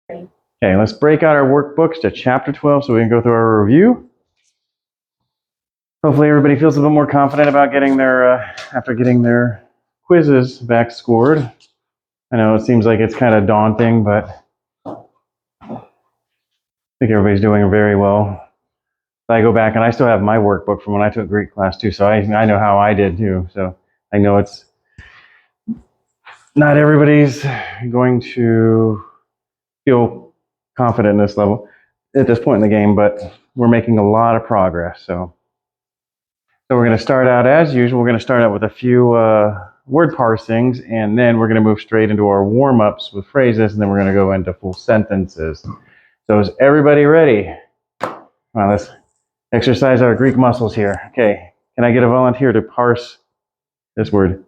Okay, let's break out our workbooks to chapter 12 so we can go through our review. Hopefully everybody feels a little more confident about getting their, after getting their quizzes back scored. I know it seems like it's kind of daunting, but I think everybody's doing very well. I go back and I still have my workbook from when I took Greek class too, so I know how I did too. So I know it's not everybody's going to feel confident in this level at this point in the game, but we're making a lot of progress. So we're going to start out as usual. We're going to start out with a few word parsings, and then we're going to move straight into our warm-ups with phrases, and then we're going to go into full sentences. So is everybody ready? Well, let's exercise our Greek muscles here. Okay, can I get a volunteer to parse this word?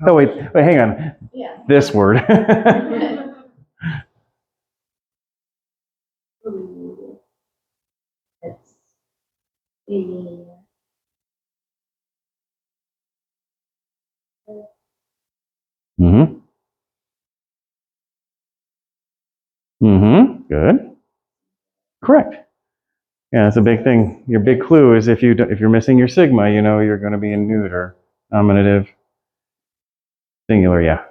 Oh, wait, hang on. Yeah. This word. Mm-hmm. Mm-hmm. Good. Correct. Yeah, that's a big thing. Your big clue is if you're missing your sigma, you know you're going to be in neuter, nominative, singular. Yeah.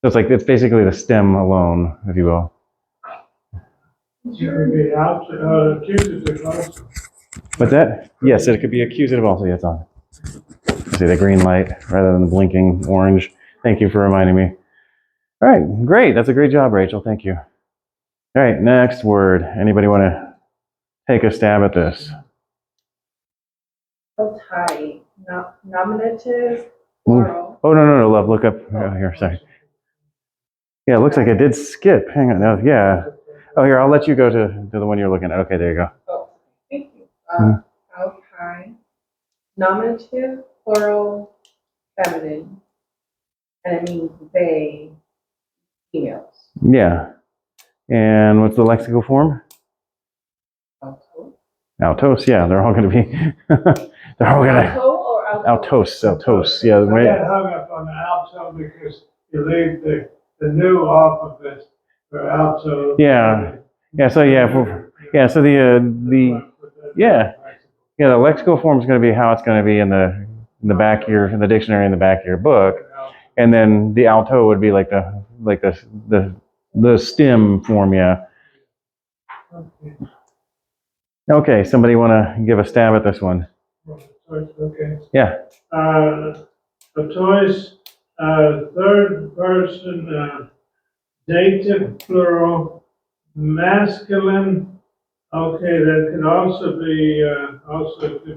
So it's basically the stem alone, if you will. Accusative also. What's that? Yes, it could be accusative also. Yeah, it's on. See the green light rather than the blinking orange. Thank you for reminding me. All right, great. That's a great job, Rachel. Thank you. All right, next word. Anybody want to take a stab at this? Tie. Nominative. Plural. Oh, no, love. Look up here. Sorry. Yeah, it looks like it did skip. Hang on. No, yeah. Oh, here, I'll let you go to the one you're looking at. Okay, there you go. Oh, thank you. Tie. Nominative, plural, feminine. And it means they, females. Yeah. And what's the lexical form? Altos, yeah, they're all going to be. They're all going to. Alto or altos? Altos, yeah. I got hung up on the alto because you leave the new alphabet for alto. Yeah, yeah. So yeah, so the lexical form is going to be how it's going to be in the back of in the dictionary in the back of your book, and then the alto would be like the stem form, yeah. Okay, somebody want to give a stab at this one? Okay. Yeah. A toys, third person, dative, plural, masculine. Okay, that could also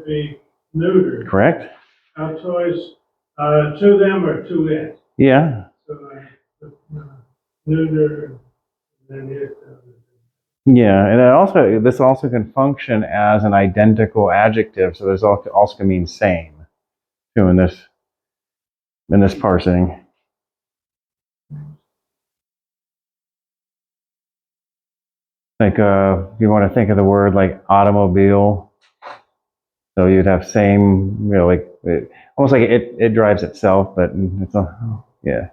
be neuter. Correct. Toys, to them or to it. Yeah. So neuter, then it. Yeah, and this also can function as an identical adjective, so this also can mean same too in this parsing. Like if you want to think of the word like automobile, so you'd have same, like almost like it drives itself, but it's yeah.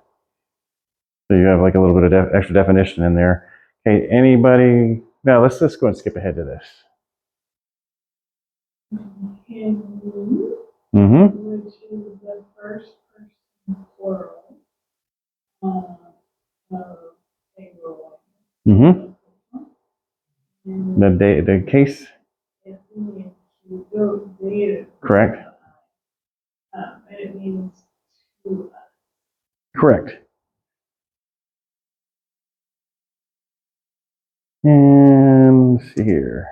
So you have like a little bit of extra definition in there. Okay, anybody? Now let's just go and skip ahead to this. Mm-hmm. Which is the first person plural. Mm-hmm. The case. Correct. And it means to us. Correct. And let's see here.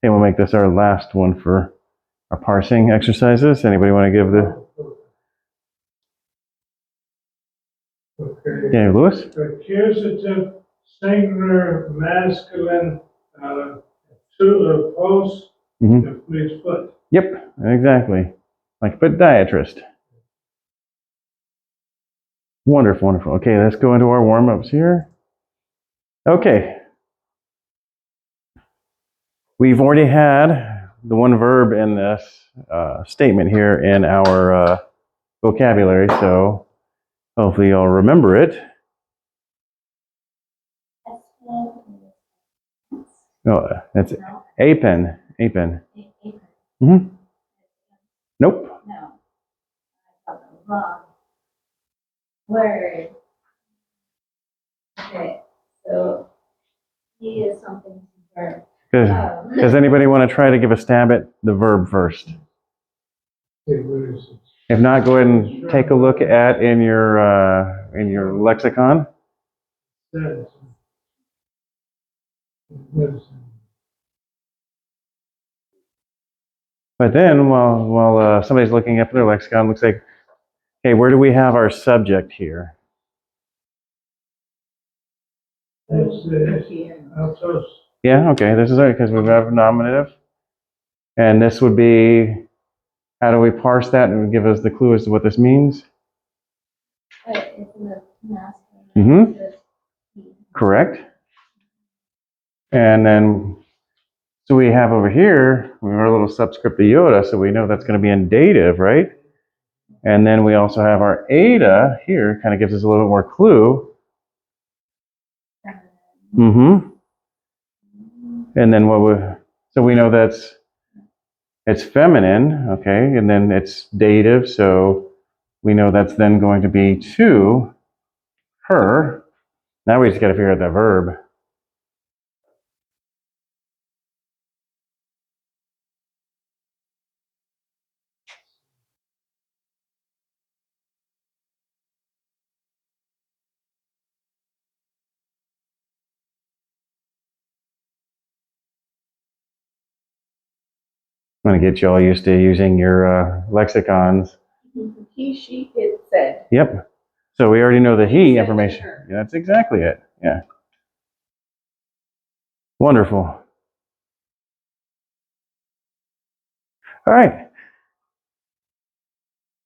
Okay, we'll make this our last one for our parsing exercises. Anybody want to give the? Okay. Yeah, Lewis? Accusative, singular, masculine, to post, means foot. Yep, exactly. Like podiatrist. Wonderful, wonderful. Okay, let's go into our warm-ups here. Okay. We've already had the one verb in this statement here in our vocabulary, so hopefully you'll remember it. No, that's No? apen. Apen. Apron. Mm-hmm. Nope. No. I thought that was wrong. Word. Okay, so he is something to verb. Oh. Does anybody want to try to give a stab at the verb first? Hey, what is it? If not, go ahead and take a look at in your lexicon. Citizen. What is it? But then, while somebody's looking up their lexicon, looks like, okay, where do we have our subject here? It's Altos. Yeah, okay, this is right, because we have a nominative. And this would be, how do we parse that and give us the clue as to what this means? It's in the masculine. Mm-hmm. It's he. Correct. And then, so we have over here, we have our little subscript iota, so we know that's going to be in dative, right? And then we also have our eta here, kind of gives us a little bit more clue. Mm-hmm. And then so we know it's feminine, okay, and then it's dative, so we know that's then going to be to her. Now we just got to figure out that verb. I'm going to get you all used to using your lexicons. He, she, it, said. Yep. So we already know the he Said information. her. Yeah, that's exactly it. Yeah. Wonderful. All right.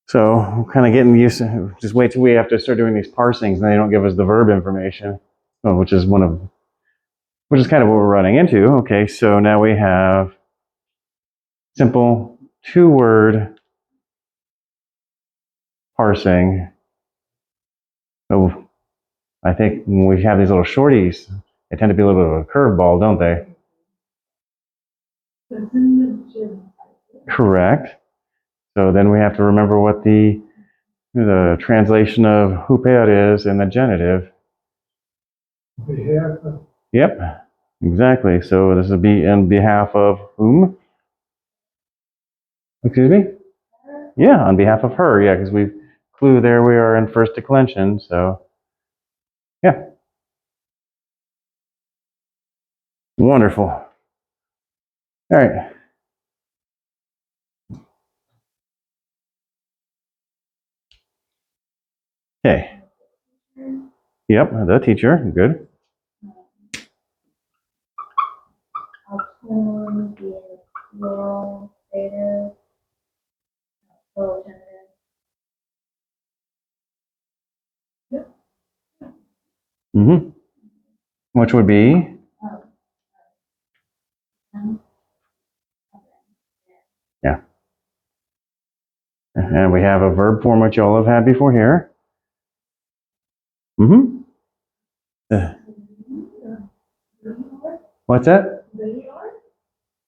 So I'm kind of getting used to, just wait till we have to start doing these parsings and they don't give us the verb information, which is kind of what we're running into. Okay, so now we have simple two-word parsing. So I think when we have these little shorties, they tend to be a little bit of a curveball, don't they? It's in the gym. Correct. So then we have to remember what the translation of huper is in the genitive. Behalf of. Yep, exactly. So this would be in behalf of whom? Excuse me? Yeah, on behalf of her. Yeah, because we clue there we are in first declension. So, yeah. Wonderful. All right. Okay. Yep, the teacher. Good. Altoon, the plural, dative, plural, genitive. Mm-hmm. Which would be? Oh. Um, Yeah. And we have a verb form which y'all have had before here. Mm-hmm. What's that? They are?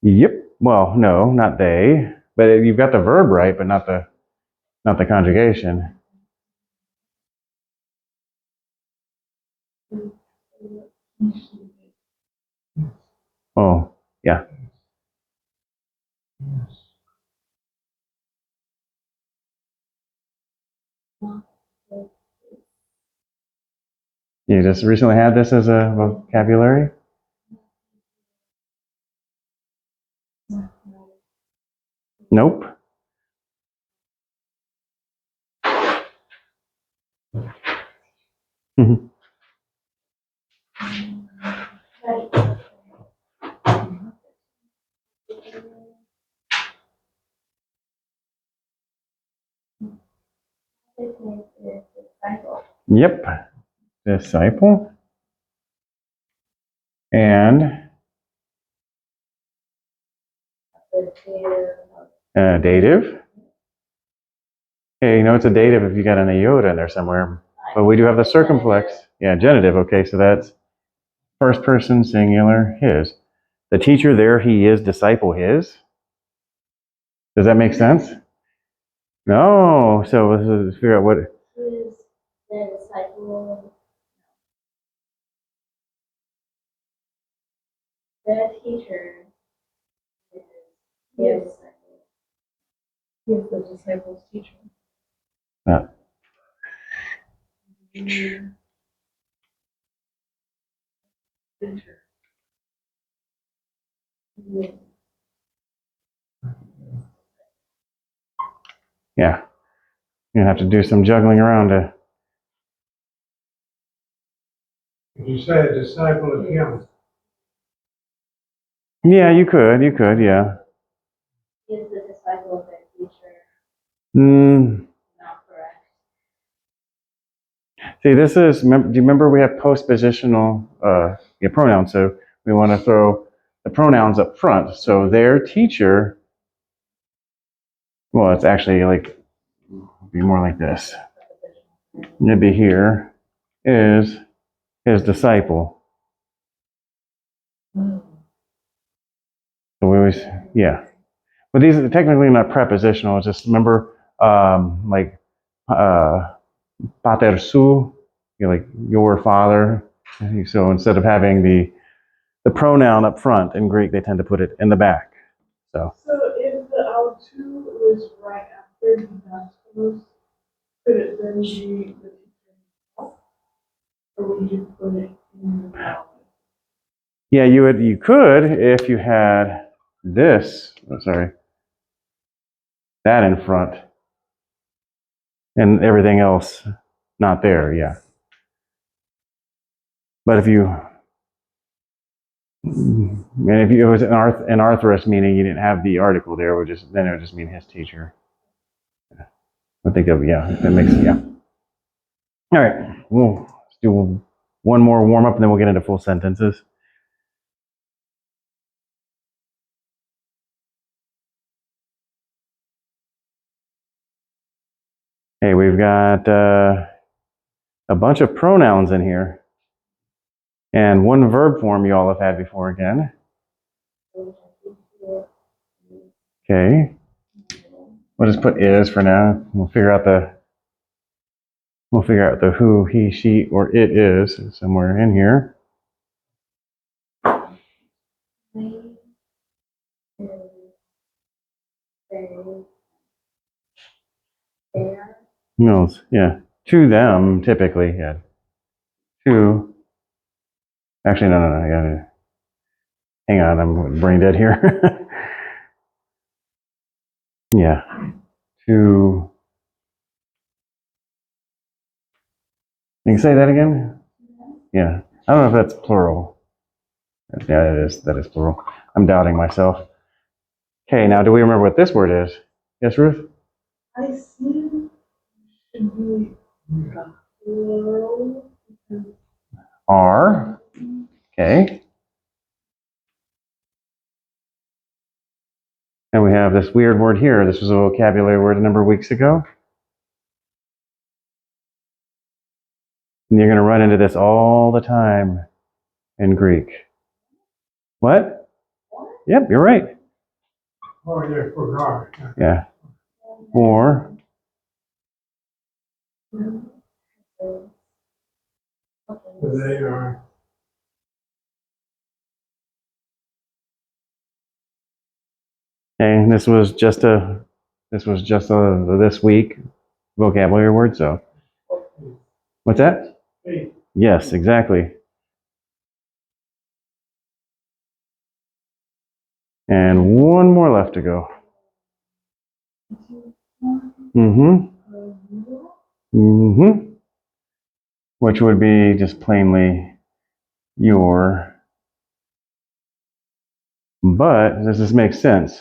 Yep. Well, no, not they. But you've got the verb right, but not the conjugation. Oh, yeah. You just recently had this as a vocabulary? Nope. Mhm. Yep. Disciple. And dative. Okay, you know it's a dative if you got an iota in there somewhere. But we do have the circumflex. Yeah, genitive. Okay, so that's first person singular his. The teacher there, he is, disciple, his. Does that make sense? No. So let's figure out what. Is the disciple, the teacher is the disciple. He is the disciple's teacher. Uh, Teacher. yeah. You're gonna have to do some juggling around to. You say a disciple of him. Yeah, you could, yeah. Is the disciple of their teacher Mm, not correct? see, this is. Do you remember we have postpositional pronouns? So we want to throw the pronouns up front. So their teacher. Well, it's actually like be more like this. It'd be here is his disciple. So we always, yeah. But these are technically not prepositional. It's just remember, like pater su, like your father. So instead of having the pronoun up front in Greek, they tend to put it in the back. So if the autu was right after the masculine, could it then be the teacher himself? Or would you put it in the vowel? yeah, you could if you had this. Oh, sorry, that in front, and everything else not there. Yeah, but if you it was an arthrous, meaning you didn't have the article there, it would just mean his teacher. I think of that makes All right, let's do one more warm up, and then we'll get into full sentences. Hey, we've got a bunch of pronouns in here, and one verb form you all have had before again. Okay, we'll just put is for now. We'll figure out the who, he, she, or it is somewhere in here. No, yeah, to them typically. Yeah, to. Actually, no. I gotta hang on. I'm brain dead here. Yeah, to. You can say that again. Yeah, I don't know if that's plural. Yeah, it is. That is plural. I'm doubting myself. Okay, now do we remember what this word is? Yes, Ruth? I see should be plural. Are. Okay. And we have this weird word here. This was a vocabulary word a number of weeks ago. And you're going to run into this all the time in Greek. What? Yep, you're right. Oh, yeah, forgot. Yeah. Or. They are. Okay, this was just a this week vocabulary word. So, what's that? Hey, Yes, exactly. And one more left to go. Mm-hmm. Mm-hmm. Which would be just plainly your. But does this make sense?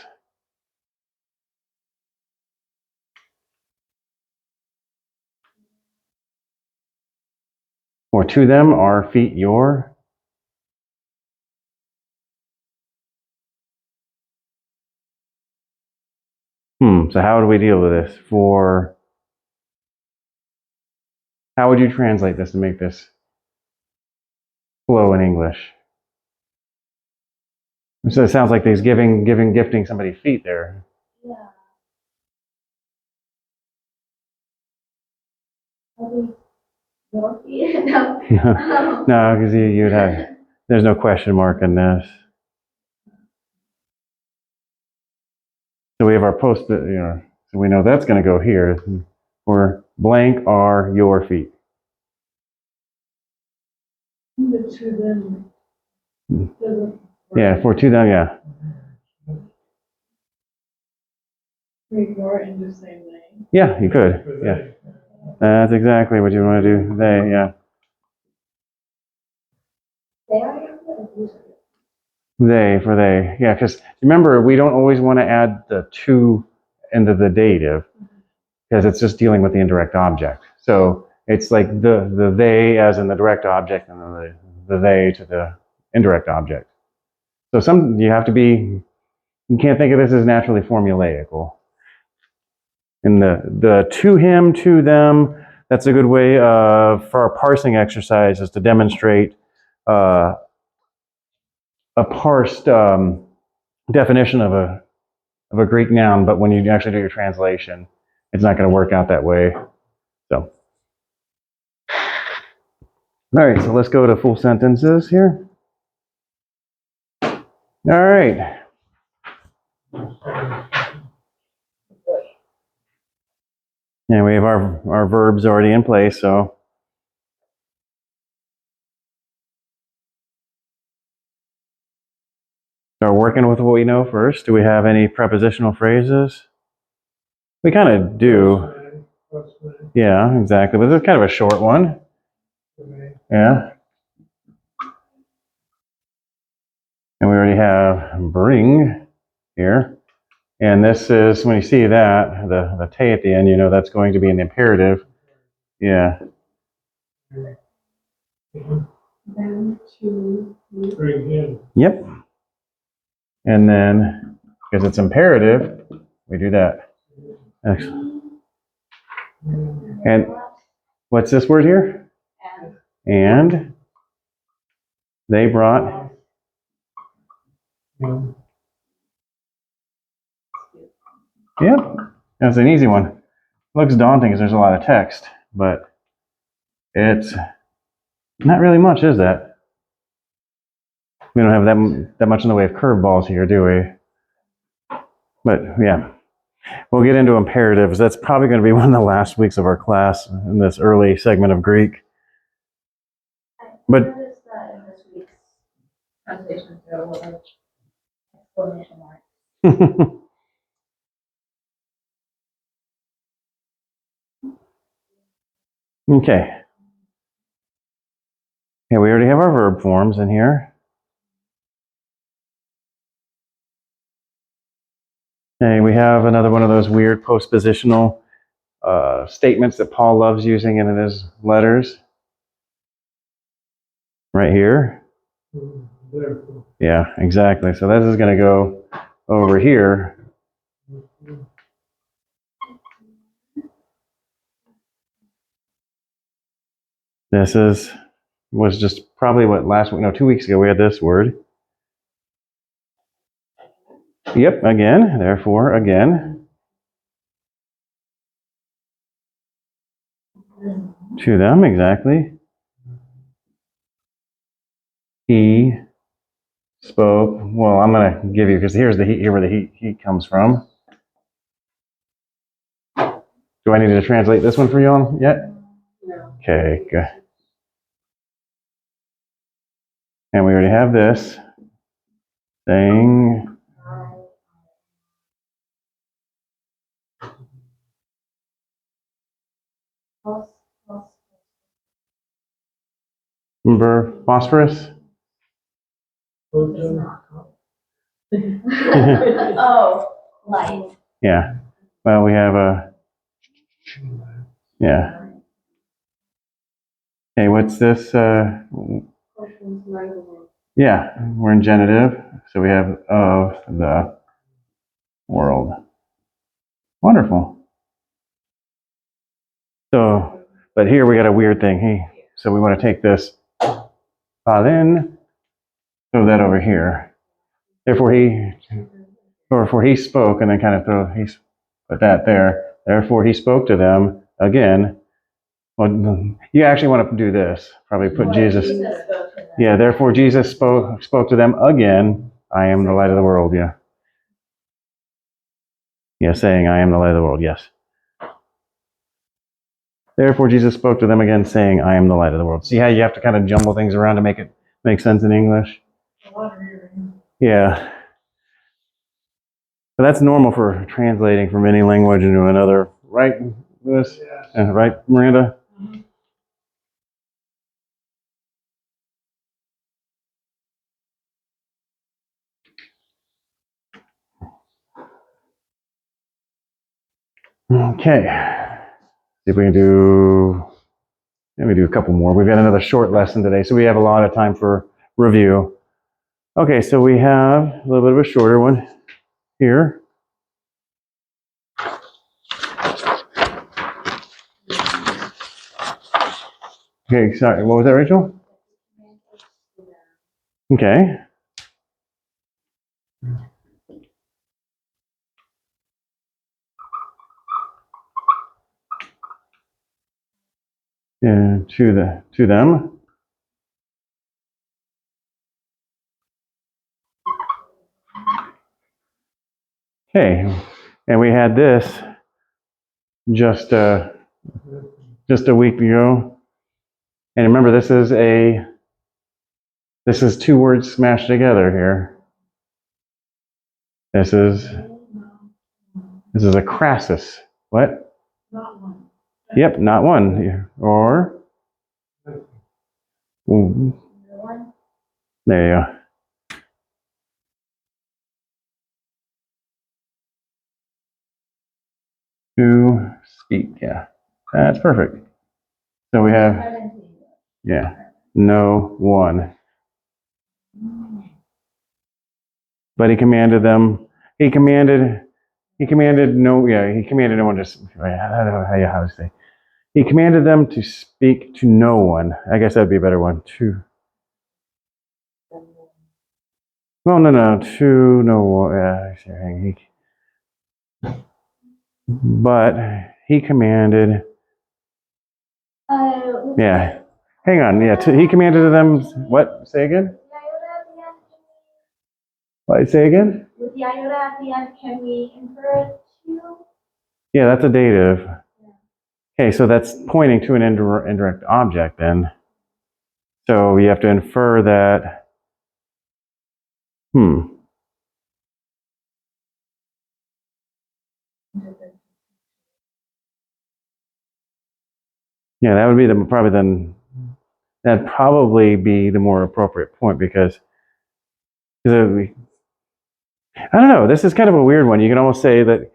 Or to them are feet your. So how do we deal with this? How would you translate this to make this flow in English? So it sounds like he's gifting somebody feet there. Yeah. Are they your feet? No. No, because you'd have, there's no question mark in this. So we have our post, so we know that's going to go here. Or blank are your feet. The two then doesn't. Yeah, for to them, yeah. Ignore it and just say they. Yeah, you could. Yeah. That's exactly what you want to do. They, yeah. They are your feet or these are your They, for they. Yeah, because remember, we don't always want to add the to into the dative because it's just dealing with the indirect object. So it's like the they as in the direct object and then the they to the indirect object. So you have to be, you can't think of this as naturally formulaical. And the to him, to them, that's a good way for our parsing exercises to demonstrate a parsed definition of a Greek noun, but when you actually do your translation, it's not going to work out that way. So, all right, so let's go to full sentences here. All right. And we have our verbs already in place, so. Start working with what we know first. Do we have any prepositional phrases? We kind of do. Yeah, exactly. But this is kind of a short one. Yeah. And we already have bring here. And this is, when you see that, the te at the end, you know that's going to be an imperative. Yeah. Them to you. Bring in. Yep. And then, because it's imperative, we do that. Excellent. And what's this word here? And they brought. Yep. That's an easy one. Looks daunting because there's a lot of text, but it's not really much, is that? We don't have that much in the way of curveballs here, do we? But yeah, we'll get into imperatives. That's probably going to be one of the last weeks of our class in this early segment of Greek. But I noticed that in this week's translation there were like exclamation marks. okay. Yeah, we already have our verb forms in here. Okay, we have another one of those weird postpositional statements that Paul loves using in his letters. Right here. Yeah, exactly. So this is going to go over here. This was just probably what last week, no, 2 weeks ago we had this word. Yep, again, therefore, again. To them, exactly. He spoke. Well, I'm going to give you, because here's the heat, here where the heat comes from. Do I need to translate this one for you all yet? No. Okay, good. And we already have this saying. Remember phosphorus? Oh, light. Yeah. Well, we have a. Yeah. Okay, what's this? Yeah, we're in genitive, so we have of the world. Wonderful. So, but here we got a weird thing. So we want to take this then throw that over here. Therefore he spoke, and then kind of put that there. Therefore he spoke to them again. Well, you actually want to do this. Probably put Jesus. spoke to them. Yeah, therefore Jesus spoke to them again. I am the light of the world. Yeah. Yeah, saying, I am the light of the world. Yes. Therefore Jesus spoke to them again, saying, I am the light of the world. See how you have to kind of jumble things around to make it make sense in English? Yeah. But that's normal for translating from any language into another, right, Lewis? Yes. Right, Miranda? Okay. See if we can do. Let me do a couple more. We've got another short lesson today, so we have a lot of time for review. Okay, so we have a little bit of a shorter one here. Okay, sorry, what was that, Rachel? Okay. And to them. Okay, and we had this just a week ago. And remember, this is two words smashed together here. This is a crassus. What? Not one. Yep, not one. Or there you go. To speak. Yeah, that's perfect. So we have no one. But he commanded them. He commanded no. Yeah, he commanded no one to. How to say? He commanded them to speak to no one. I guess that'd be a better one. To. Well, no. To no one. But he commanded. Yeah. Hang on. Yeah. He commanded them. What? Say again. What? Say again. With the iota at the end, can we infer it to? Yeah, that's a dative. Okay, so that's pointing to an indirect object then. So you have to infer that. Yeah, that would be that'd probably be the more appropriate point because I don't know. This is kind of a weird one. You can almost say that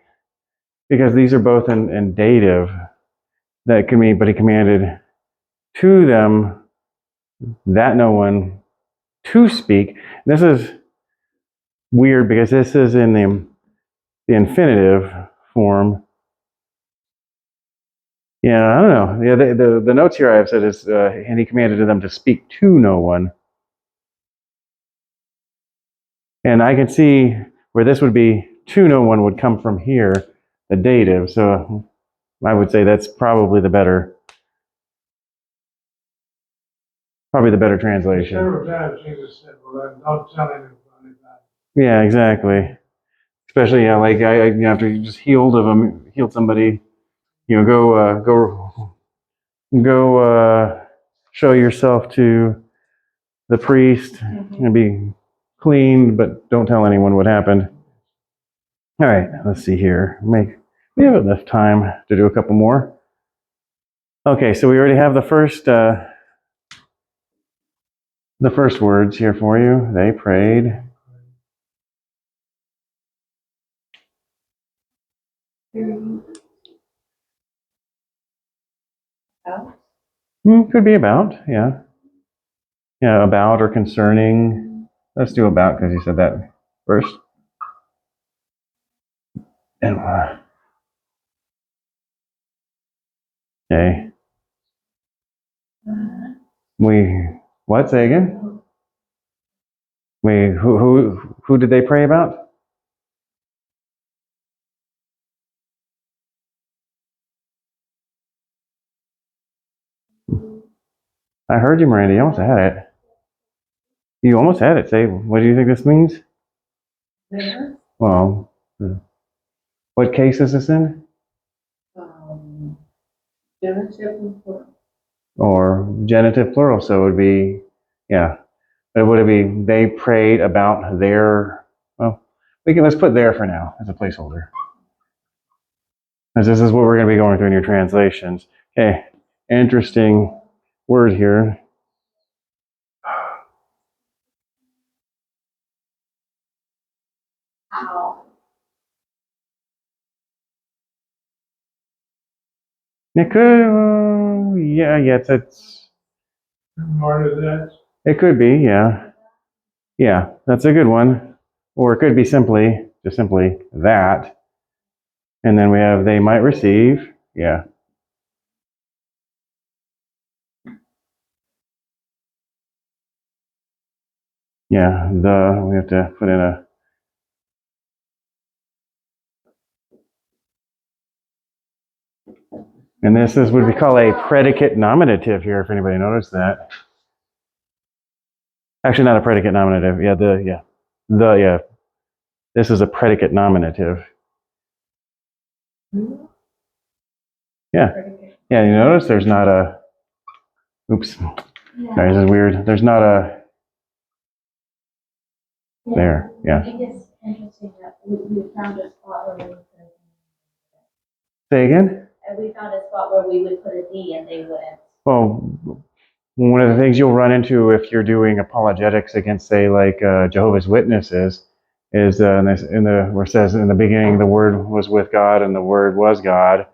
because these are both in dative, that can mean, but he commanded to them that no one to speak. This is weird because this is in the infinitive form. Yeah, I don't know. Yeah, the notes here I have said is, and he commanded them to speak to no one. And I can see where this would be to no one would come from here, the dative. So I would say that's probably the better translation. Several times Jesus said, well, don't tell anybody about Yeah, exactly. Especially like after you just healed somebody, go show yourself to the priest and be clean, but don't tell anyone what happened. All right, let's see here. We have enough time to do a couple more. Okay, so we already have the first words here for you. They prayed. Could be about, yeah. Yeah, about or concerning. Let's do about because you said that first. And okay. What? Say again? Wait, who did they pray about? I heard you, Miranda. You almost had it. You almost had it. Say, what do you think this means? There, Well, what case is this in? genitive and plural. Or genitive plural, so it would be, yeah. But would it be they prayed about their, well, let's put there for now as a placeholder. As this is what we're going to be going through in your translations. Okay, interesting word here. How? It could, yeah, it's, Part of that. it could be, yeah. Yeah, that's a good one. Or it could be just simply that. And then we have they might receive, yeah. Yeah, we have to put in a, and this is what we call a predicate nominative here, if anybody noticed that. Actually, not a predicate nominative. Yeah. This is a predicate nominative. Yeah. Yeah, you notice there's not a, oops, sorry, this is weird. There's not a, there, yeah. I think it's interesting that we found a spot where we would put a D. Say again? And we found a spot where we would put a D and they wouldn't. Well, one of the things you'll run into if you're doing apologetics against, say, like Jehovah's Witnesses, is where it says in the beginning the Word was with God and the Word was God,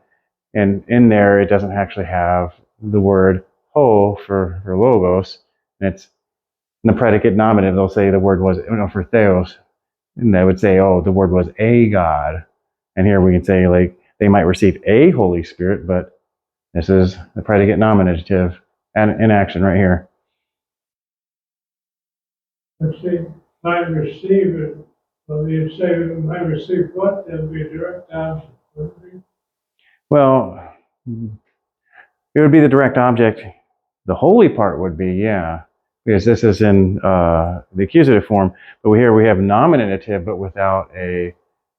and in there it doesn't actually have the word ho for logos, and it's in the predicate nominative. They'll say the word was for theos, and they would say, oh, the word was a God, and here we can say like they might receive a Holy Spirit, but this is the predicate nominative and in action right here. Let's see, might receive it. Well, you say might receive what? That'll be a direct object, wouldn't it be? Well, it would be the direct object. The holy part would be, yeah, because this is in the accusative form. But here we have nominative, but without an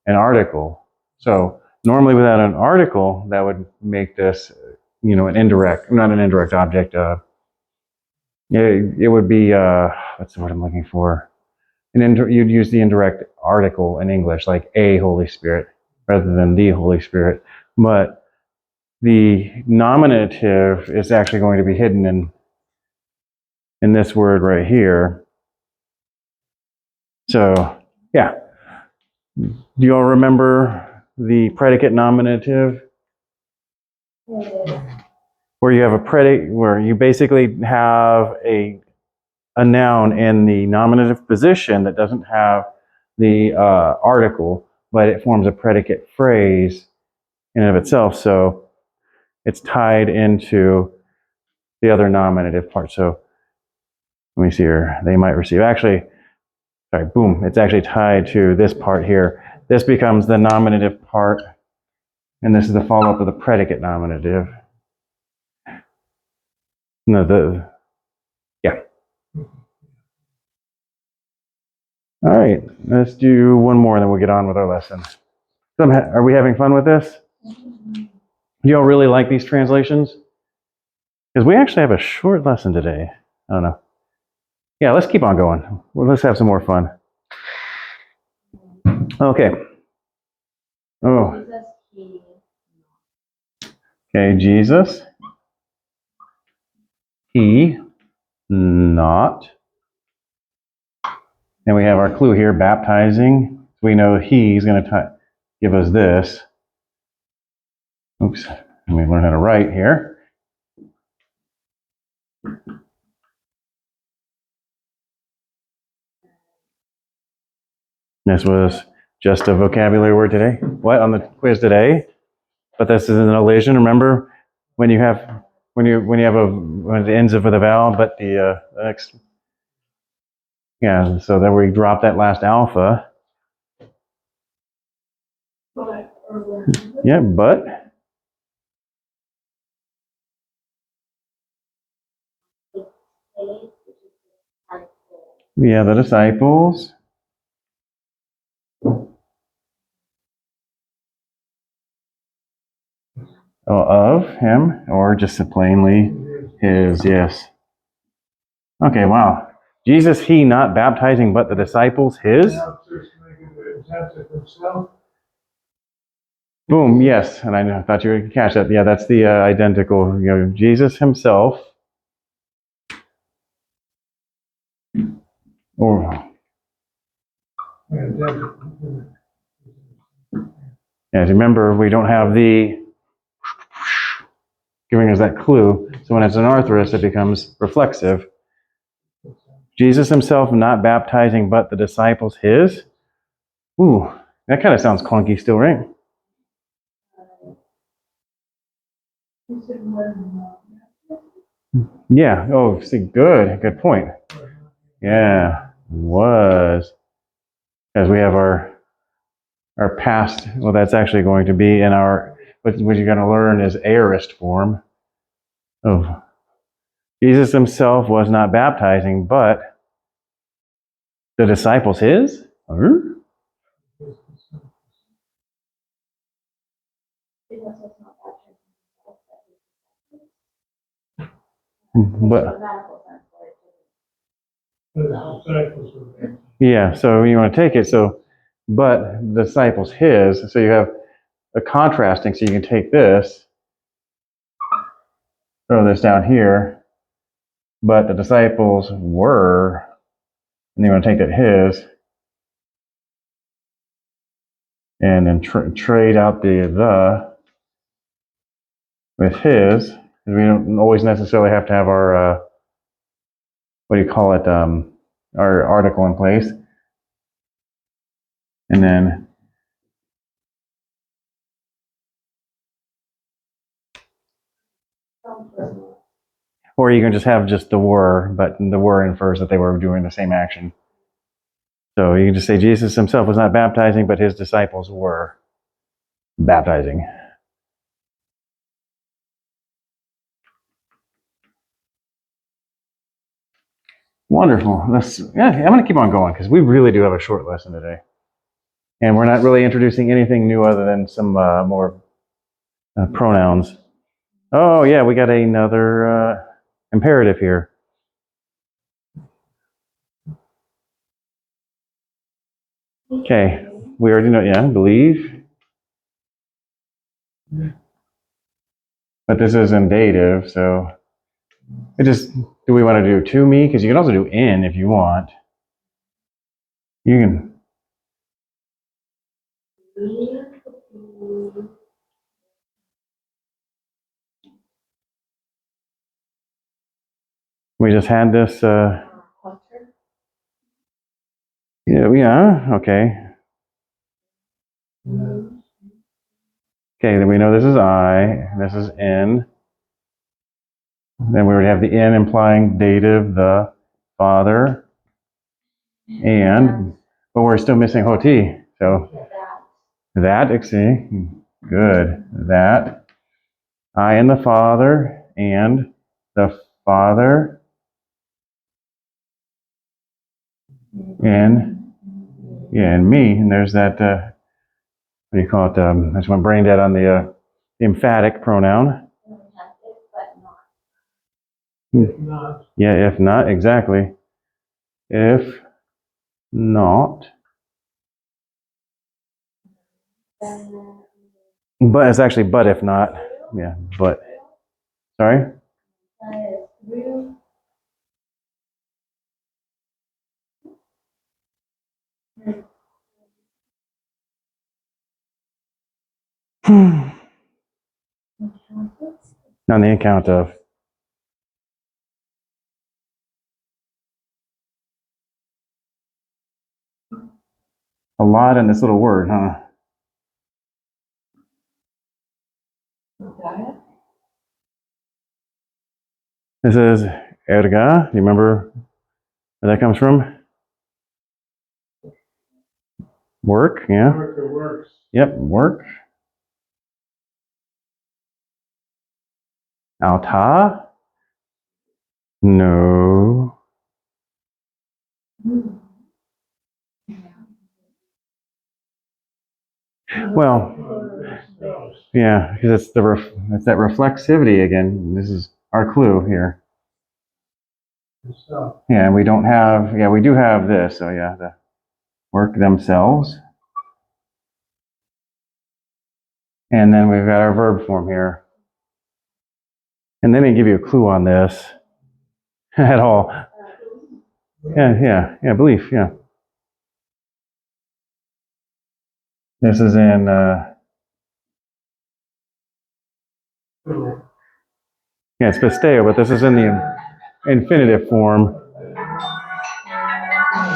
article. So normally without an article, that would make this, an indirect, not an indirect object. It would be, what's the word I'm looking for? You'd use the indirect article in English, like a Holy Spirit, rather than the Holy Spirit. But the nominative is actually going to be hidden in this word right here. So, yeah. Do you all remember the predicate nominative? Where you have a predicate, where you basically have a noun in the nominative position that doesn't have the article, but it forms a predicate phrase in and of itself. So it's tied into the other nominative part. So let me see here. They might receive. Actually, sorry, boom. It's actually tied to this part here. This becomes the nominative part, and this is the follow-up of the predicate nominative. No, yeah. All right, let's do one more, and then we'll get on with our lesson. Are we having fun with this? Do you all really like these translations? Because we actually have a short lesson today. I don't know. Yeah, let's keep on going. Well, let's have some more fun. Okay. Oh. Okay, Jesus. He. Not. And we have our clue here, baptizing. So we know he's going to give us this. Oops. Let me learn how to write here. This was just a vocabulary word today. What on the quiz today? But this is an elision. Remember when you have when it ends with a vowel, but the next Yeah, so then we drop that last alpha. But, or where? Yeah, but. Yeah, the disciples. Of him, or just plainly his, yes. Okay, wow. Jesus, he not baptizing, but the disciples, his? Now, just make it the intent of himself. Boom, yes. And I thought you would catch that. Yeah, that's the identical, Jesus himself. Or, as remember, we don't have the giving us that clue. So when it's an arthrous, it becomes reflexive. Jesus himself not baptizing, but the disciples, his? Ooh, that kind of sounds clunky still, right? He said, when, Yeah. Oh, see, good point. Yeah, was. As we have our past, well, that's actually going to be in our, what you're going to learn is aorist form. Oh, Jesus himself was not baptizing, but the disciples his? Because it's not that But, grammatical sense for it. The disciples were yeah, so you want to take it, so, but the disciples his, so you have a contrasting, so you can take this, throw this down here, but the disciples were, and you want to take that his, and then trade out the with his, because we don't always necessarily have to have our, what do you call it, our article in place. And then, or you can just have just the were, but the were infers that they were doing the same action. So you can just say Jesus himself was not baptizing, but his disciples were baptizing. Wonderful. Yeah, I'm going to keep on going because we really do have a short lesson today. And we're not really introducing anything new other than some more pronouns. Oh, yeah, we got another imperative here. Okay, we already know, yeah, believe. But this is in dative, so do we want to do to me? Because you can also do in if you want. You can. We just had this, yeah, okay. Okay, then we know this is I, this is in. Then we would have the in implying dative, the father, and, but we're still missing hoti. So that, see, good. That, I and the father, and the father, and, yeah, and me. And there's that, what do you call it? That's my brain dead on the emphatic pronoun. not. Yeah, if not, exactly. If not. But it's actually but if not. Yeah, but. Sorry? On the account of. A lot in this little word, huh? This is erga. You remember where that comes from? Work, yeah. Work or works. Yep, work. Alta? No. Well, yeah, because it's it's that reflexivity again. This is our clue here. So, Yeah, we don't have, yeah, we do have this. So yeah, the work themselves. And then we've got our verb form here. And they didn't give you a clue on this at all. Yeah, belief, yeah. This is in, yeah, it's pisteo, but this is in the infinitive form.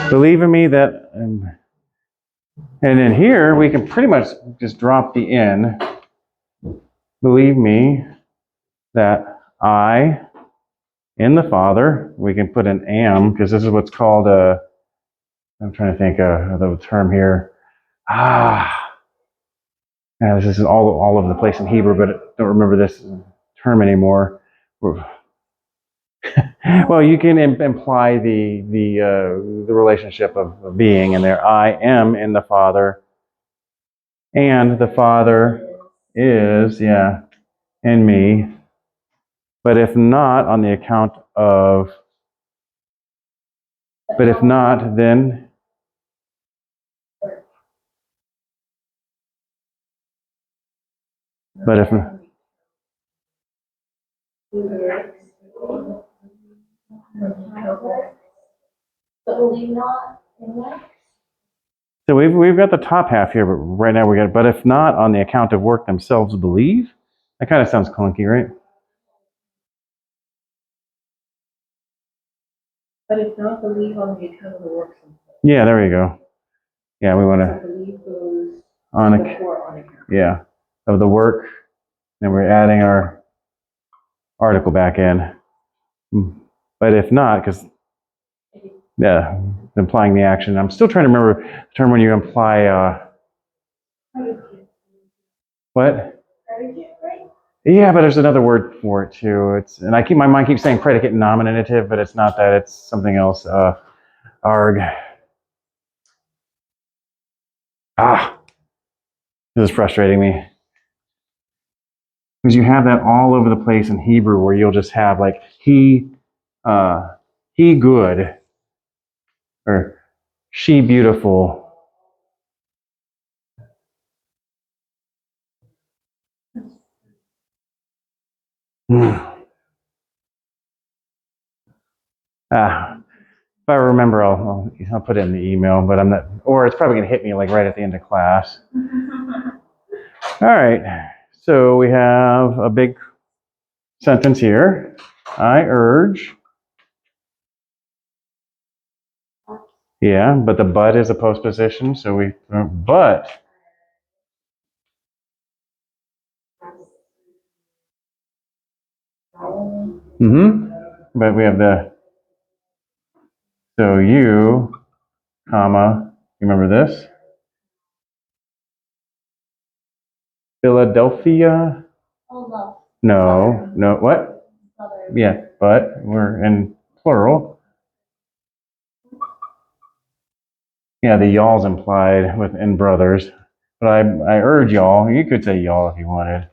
Believe in me that, and in here, we can pretty much just drop the in. Believe me that I, in the Father, we can put an am, because this is what's called a, I'm trying to think of the term here. Yeah, this is all over the place in Hebrew, but I don't remember this term anymore. Well, you can imply the relationship of being in there. I am in the Father, and the Father is, yeah, in me. But if not, on the account of, but if not, then, but if, But believe not in what? so we've got the top half here, but right now we got, but if not, on the account of work themselves believe. That kind of sounds clunky, right? But if not, believe on the account of the works themselves. Yeah, there you go. Yeah, we want So to, believe goes on a, before on account. yeah, of the work. Then we're adding our article back in. But if not, because, yeah, implying the action. I'm still trying to remember the term when you imply, what? Predicate, right? Yeah, but there's another word for it too. It's, and my mind keeps saying predicate and nominative, but it's not that. It's something else. Arg. This is frustrating me. Because you have that all over the place in Hebrew where you'll just have like he good, or she beautiful. If I remember, I'll put it in the email, but I'm not, or it's probably gonna hit me like right at the end of class. All right, so we have a big sentence here. I urge. Yeah, but the but is a postposition, so we, but. But we have the, so you, comma, you remember this? Philadelphia? Oh, no. No, what? Mother. Yeah, but we're in plural. Yeah, the y'all's implied within brothers. But I urge y'all, you could say y'all if you wanted.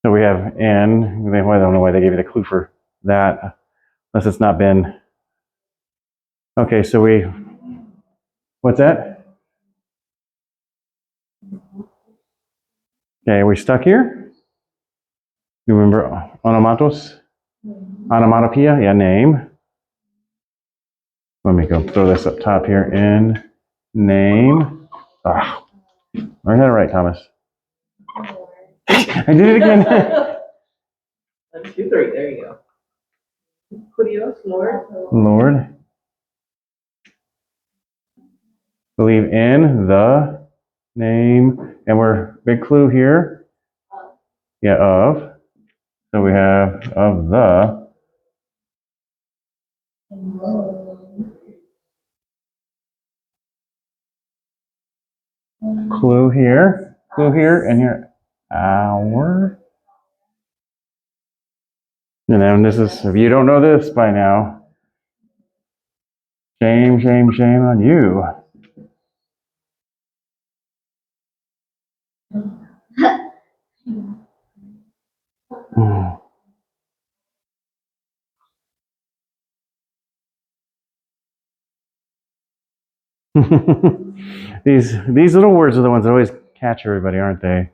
So we have in, I don't know why they gave you the clue for that, unless it's not been. Okay, so what's that? Okay, are we stuck here? You remember onomatos? Onomatopoeia? Yeah, name. Let me go throw this up top here in name. I had it right, Thomas. I did it again. 1, 2, 3. There you go. Kurios, Lord. Lord. Believe in the name. And we're big clue here. Yeah, of. So we have of the. Clue here, and here. Our. And then this is, if you don't know this by now, shame, shame, shame on you. These little words are the ones that always catch everybody, aren't they?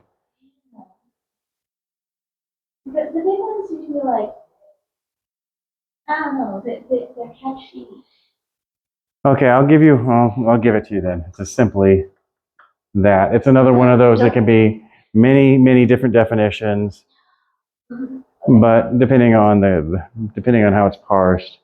The big ones usually like, I don't know, they're catchy. Okay, I'll give it to you then. It's just simply that. It's another one of those that can be many, many different definitions, but depending on how it's parsed.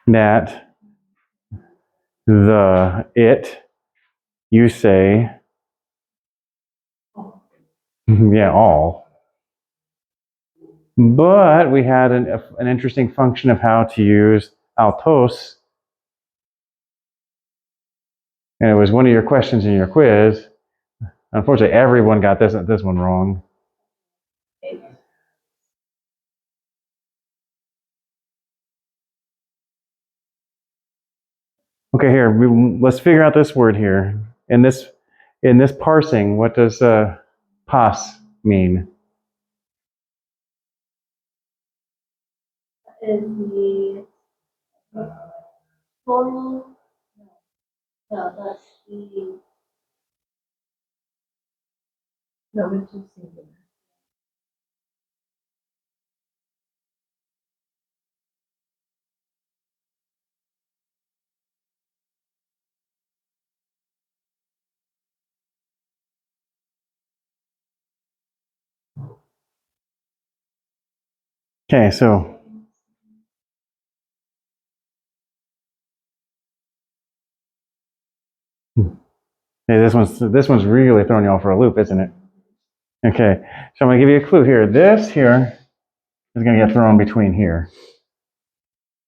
That it, you say, yeah, all. But we had an interesting function of how to use altos, and it was one of your questions in your quiz. Unfortunately, everyone got this one wrong. Okay, here let's figure out this word here. In this parsing, what does pas mean? Is the total, no, that's the, No, it's just singular. Okay, so hey, this one's really throwing you off for a loop, isn't it? Okay, so I'm gonna give you a clue here. This here is gonna get thrown between here.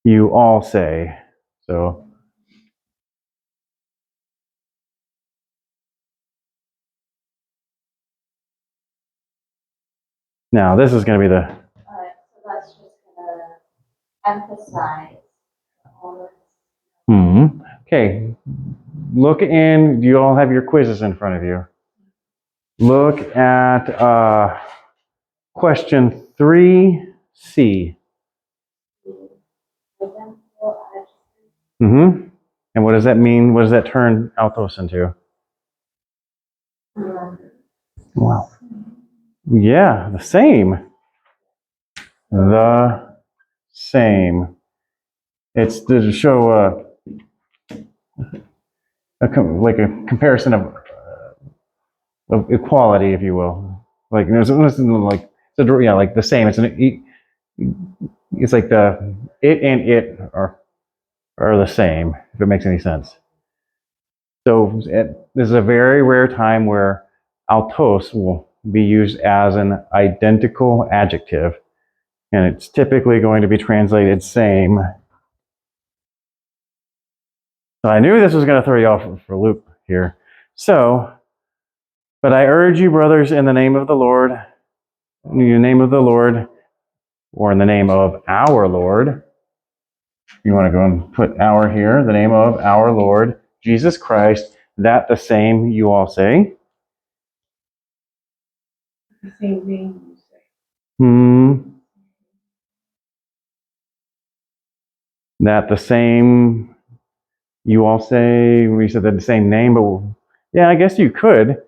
You all say. So now this is gonna be the so that's just gonna emphasize all of this. Okay, look in. You all have your quizzes in front of you. Look at question 3C. Identical adjectives. And what does that mean? What does that turn altos into? Wow. Yeah, the same. The same. It's to show like a comparison of equality, if you will. Like there's like yeah, like the same. It's like the it and it are the same. If it makes any sense. So this is a very rare time where altos will be used as an identical adjective, and it's typically going to be translated same. So I knew this was going to throw you off for a loop here. So, but I urge you, brothers, in the name of the Lord, in the name of the Lord, or in the name of our Lord. You want to go and put our here, the name of our Lord, Jesus Christ, that the same you all say. The same name you say. That the same you all say. We said that the same name, but yeah, I guess you could.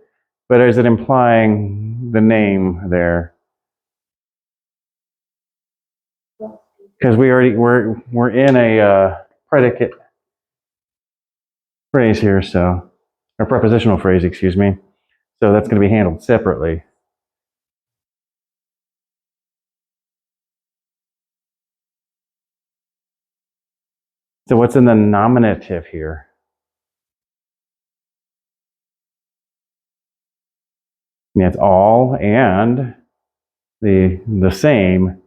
But is it implying the name there? Because we're in a predicate phrase here, so a prepositional phrase, excuse me. So that's going to be handled separately. So what's in the nominative here? Yeah, it's all and the same.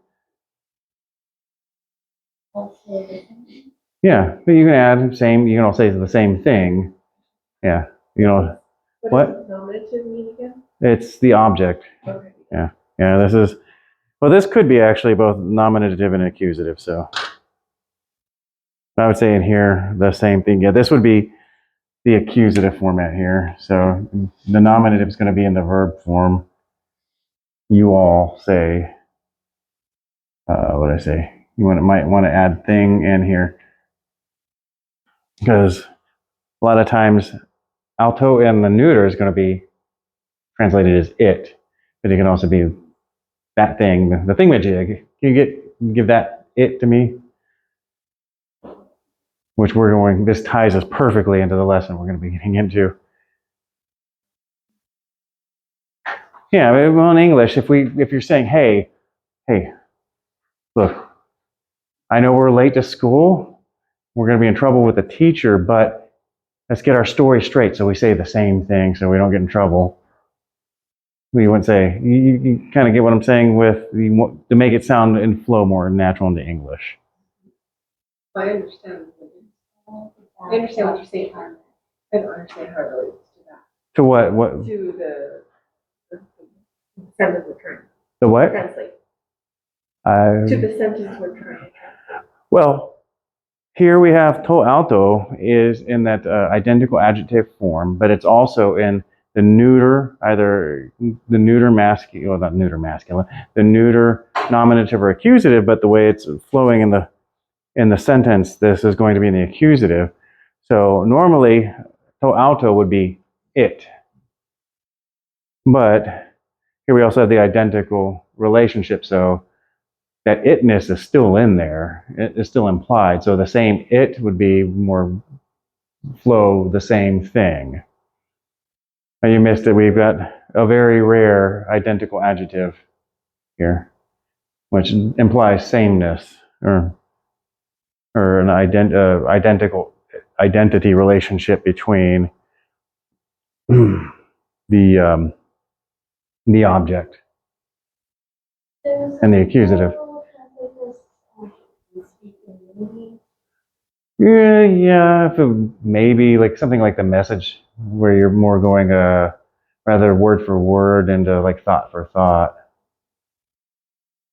Also the same. Yeah, but you can add same. You can also say the same thing. Yeah, you know What what? does nominative mean again? It's the object. Okay. Yeah, yeah. This is well. This could be actually both nominative and accusative. So I would say in here the same thing. Yeah, this would be the accusative format here. So the nominative is going to be in the verb form. You all say. What did I say? Might want to add thing in here because a lot of times alto in the neuter is going to be translated as it, but it can also be that thing, the thingamajig. Can you give that it to me? Which we're going. This ties us perfectly into the lesson we're going to be getting into. Yeah, well, in English, if you're saying, hey, look, I know we're late to school. We're going to be in trouble with the teacher, but let's get our story straight. So we say the same thing so we don't get in trouble. We wouldn't say, you kind of get what I'm saying with to make it sound and flow more natural into English. I understand. I understand what you're saying. I don't understand how it relates to that. To what? To the sentence we're trying The what? to translate. To the sentence we're trying to translate. Well, here we have to alto is in that identical adjective form, but it's also in the neuter, either the neuter masculine, well, not neuter masculine, the neuter nominative or accusative, but the way it's flowing in the sentence, this is going to be in the accusative. So normally, to alto would be it. But here we also have the identical relationship. So that itness is still in there. It is still implied. So the same it would be more flow the same thing. And you missed it. We've got a very rare identical adjective here, which implies sameness or an identical identity relationship between the object and the accusative. Yeah, if maybe like something like the message where you're more going rather word for word into like thought for thought.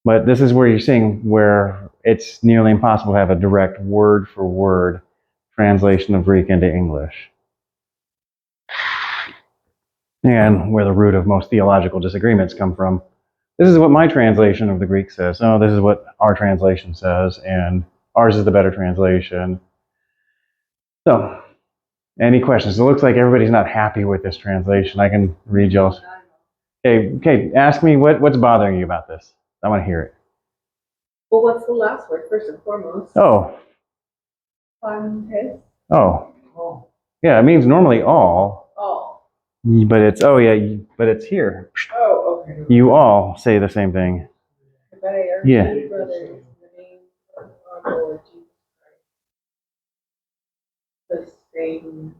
But this is where you're seeing where it's nearly impossible to have a direct word for word translation of Greek into English. And where the root of most theological disagreements come from. This is what my translation of the Greek says. Oh, this is what our translation says, and ours is the better translation. So, any questions? It looks like everybody's not happy with this translation. I can read y'all's. Okay, ask me what's bothering you about this. I want to hear it. Well, what's the last word, first and foremost? Oh. Fontes. Oh. Yeah, it means normally all. All. But it's, but it's here. Oh, okay. You all say the same thing. Yeah. Brother is the name of our Lord Jesus Christ. The same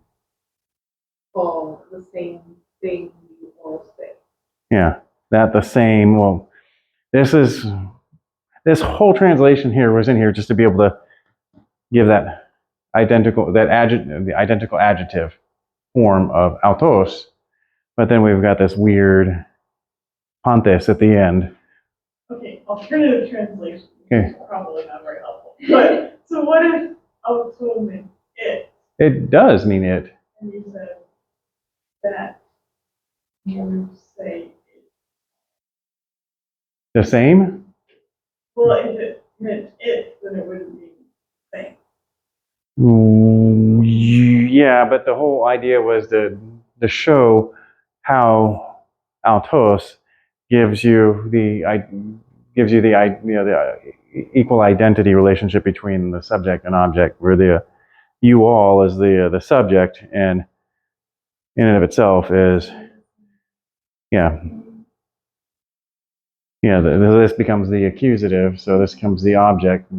all, the same thing you all say. Yeah, that the same. Well, this whole translation here was in here just to be able to give the identical adjective form of autos, but then we've got this weird pantes at the end. Okay, alternative translation. Okay. Is probably not very helpful. But so what if auto meant it? It does mean it. And you said that you say it. The same? Well, if it meant it, then it wouldn't be the same. Yeah, but the whole idea was to show how autos gives you the equal identity relationship between the subject and object, where the you all is the subject, and in and of itself is this becomes the accusative, so this becomes the object,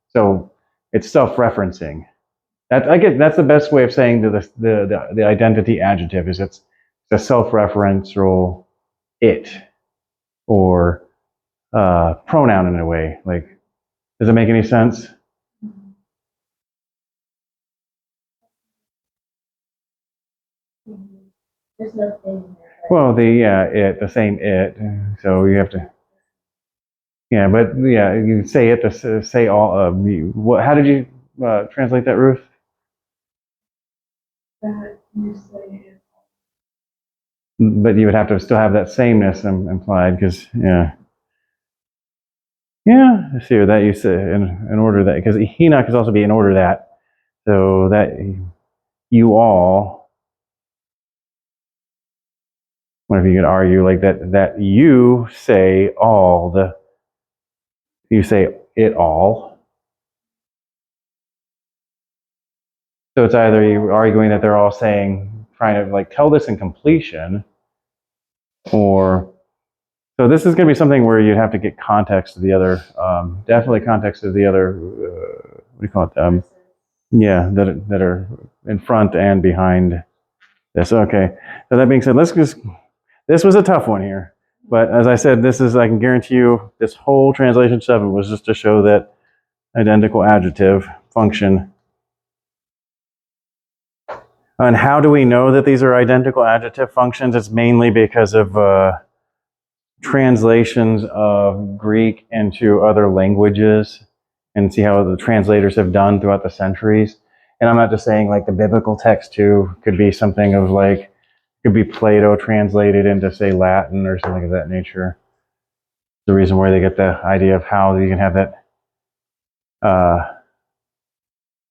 so it's self-referencing. I guess that's the best way of saying the identity adjective is it's a self-referential it or pronoun in a way. Like, does it make any sense? There's no thing there. Well, the same it. So you have to, yeah, but yeah, you say it to say all of you. What? How did you translate that, Ruth? That you say it. But you would have to still have that sameness implied, because yeah, I see that you say in order that, because Enoch is also be in order that, so that you all. What if you could argue like that? That you say all the, you say it all. So it's either you're arguing that they're all saying, trying to like tell this in completion, or so this is going to be something where you have to get context of the other, definitely context of the other. What do you call it? Yeah, that are in front and behind this. Okay. So that being said, let's just. This was a tough one here, but as I said, this is, I can guarantee you, this whole translation 7 was just to show that identical adjective function. And how do we know that these are identical adjective functions? It's mainly because of translations of Greek into other languages, and see how the translators have done throughout the centuries. And I'm not just saying like the biblical text too, could be something of like, could be Plato translated into say Latin or something of that nature. The reason why they get the idea of how you can have that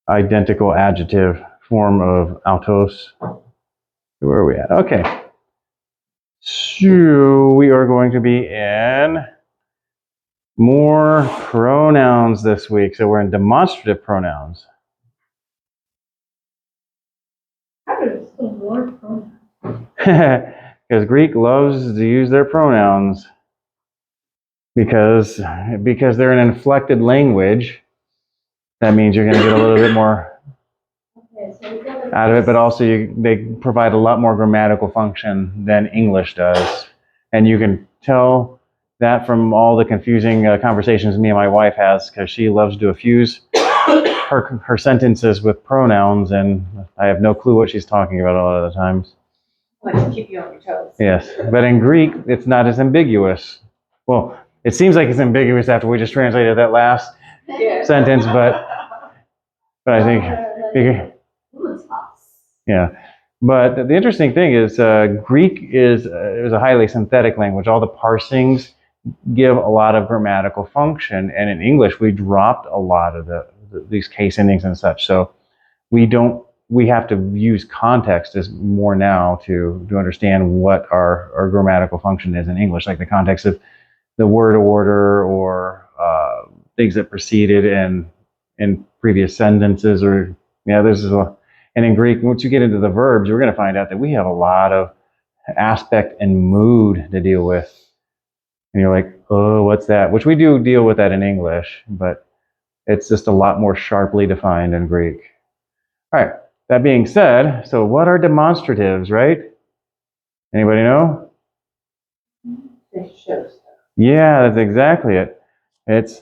identical adjective form of autos. Where are we at? Okay. So we are going to be in more pronouns this week. So we're in demonstrative pronouns. How did it still more pronouns? Because Greek loves to use their pronouns because they're an inflected language. That means you're going to get a little bit more out of it, but also they provide a lot more grammatical function than English does. And you can tell that from all the confusing conversations me and my wife has, because she loves to effuse her sentences with pronouns, and I have no clue what she's talking about a lot of the times. Like to keep you on your toes. Yes, but in Greek, it's not as ambiguous. Well, it seems like it's ambiguous after we just translated that last sentence, but I think, yeah. But the interesting thing is Greek is a highly synthetic language. All the parsings give a lot of grammatical function, and in English we dropped a lot of these case endings and such. So we have to use context as more now to understand what our grammatical function is in English, like the context of the word order or things that preceded in previous sentences, or and in Greek, once you get into the verbs, we're going to find out that we have a lot of aspect and mood to deal with. And you're like, oh, what's that? Which we do deal with that in English, but it's just a lot more sharply defined in Greek. All right. That being said, so what are demonstratives, right? Anybody know? They show stuff. Yeah, that's exactly it. It's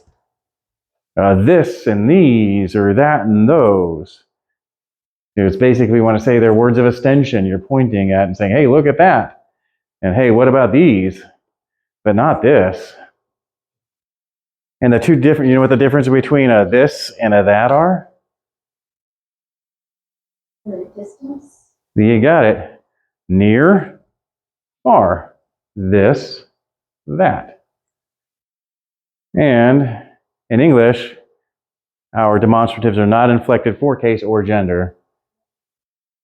this and these, or that and those. It's basically, we want to say they're words of extension you're pointing at and saying, hey, look at that. And hey, what about these? But not this. And the two different, you know what the difference between a this and a that are? The distance. You got it. Near, far. This, that. And in English, our demonstratives are not inflected for case or gender,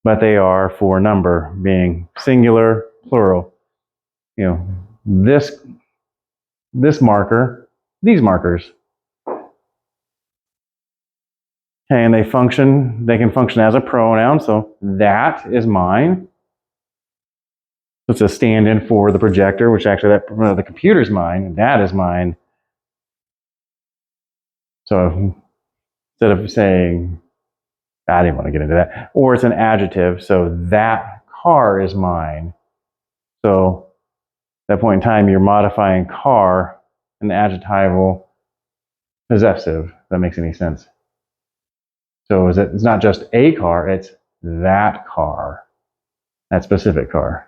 but they are for number, being singular, plural. You know, this marker, these markers. And they can function as a pronoun, so that is mine. It's a stand-in for the projector, which actually the computer's mine, that is mine. So instead of saying, I didn't want to get into that, or it's an adjective, so that car is mine. So that point in time, you're modifying car, an adjectival possessive, if that makes any sense. So it's not just a car, it's that car, that specific car.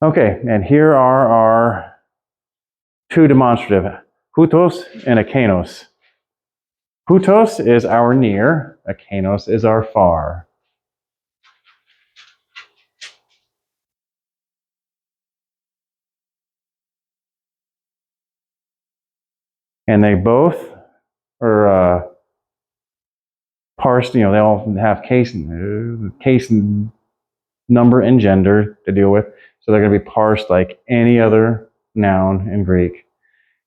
Okay, and here are our two demonstrative, hutos and akanos. Hutos is our near, akanos is our far. And they both are parsed, they all have case number and gender to deal with. So they're going to be parsed like any other noun in Greek.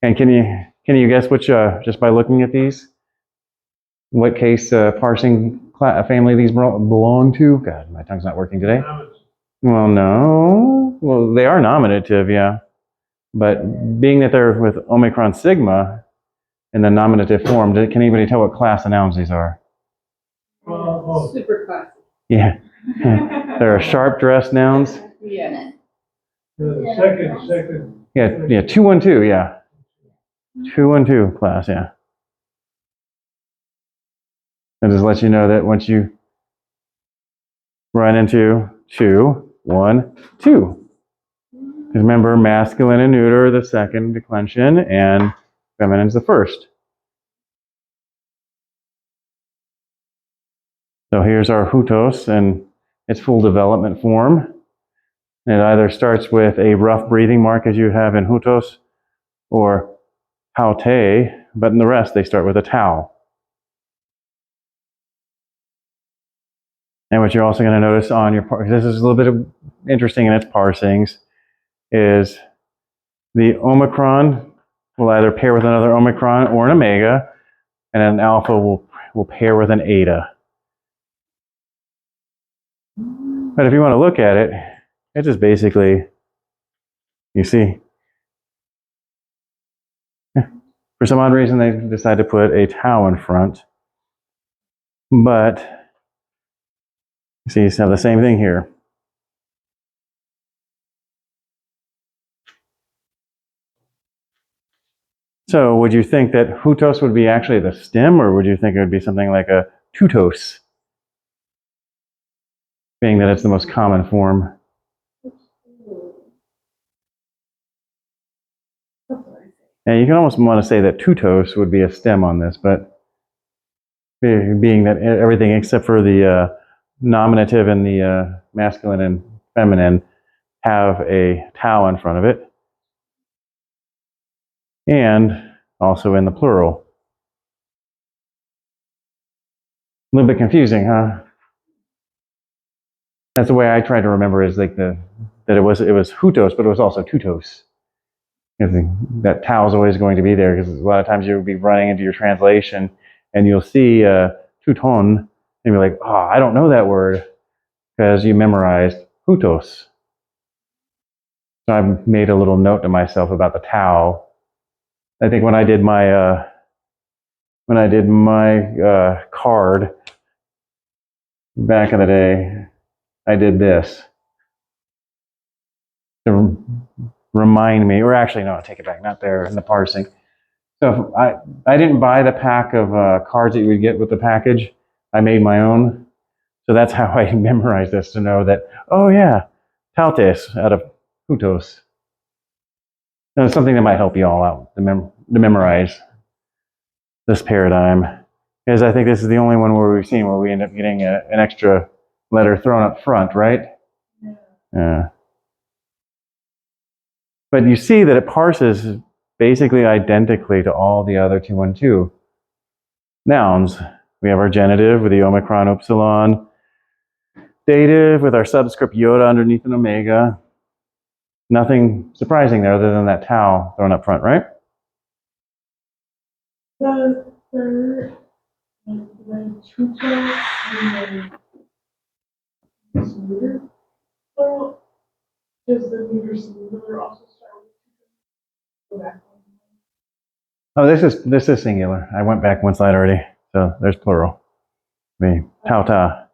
And can you guess which, just by looking at these, what case parsing family these belong to? God, my tongue's not working today. Well, no. Well, they are nominative, yeah. But being that they're with Omicron sigma in the nominative form, can anybody tell what class of nouns these are? Super classy. Yeah. They're sharp dressed nouns. Yes. The second. Yeah, 212, yeah. 212 class, yeah. And just let you know that once you run into 2, 1, 2. Because remember, masculine and neuter are the second declension, and feminine is the first. So here's our hutos in its full development form. It either starts with a rough breathing mark as you have in hutos, or haute, but in the rest they start with a tau. And what you're also going to notice on your, this is a little bit of interesting in its parsings, is the omicron will either pair with another omicron or an omega, and an alpha will pair with an eta. But if you want to look at it, it's just basically, you see, for some odd reason they decided to put a tau in front, but you see, you have the same thing here. So would you think that hutos would be actually the stem, or would you think it would be something like a tutos, being that it's the most common form? And you can almost want to say that tutos would be a stem on this, but being that everything except for the nominative and the masculine and feminine have a tau in front of it, and also in the plural. A little bit confusing, huh? That's the way I try to remember, is like that it was hutos, but it was also tutos. That tau is always going to be there, because a lot of times you'll be running into your translation and you'll see tuton and you're like, oh, I don't know that word, because you memorized hutos. So I've made a little note to myself about the tau. I think when I did my card back in the day, I did this to remind me, or actually, no, I'll take it back, not there in the parsing. So I didn't buy the pack of cards that you would get with the package. I made my own. So that's how I memorized this, to know that, oh yeah, tautes out of hutos. And it's something that might help you all out to memorize this paradigm. Because I think this is the only one where we've seen where we end up getting an extra letter thrown up front, right? Yeah. But you see that it parses basically identically to all the other 212 nouns. We have our genitive with the omicron upsilon, dative with our subscript iota underneath an omega. Nothing surprising there other than that tau thrown up front, right? The third, the tutor, and the neuter plural, does the neuter singular also start with tutor? Go back one. Oh, this is singular. I went back one slide already, so there's plural. The tauta.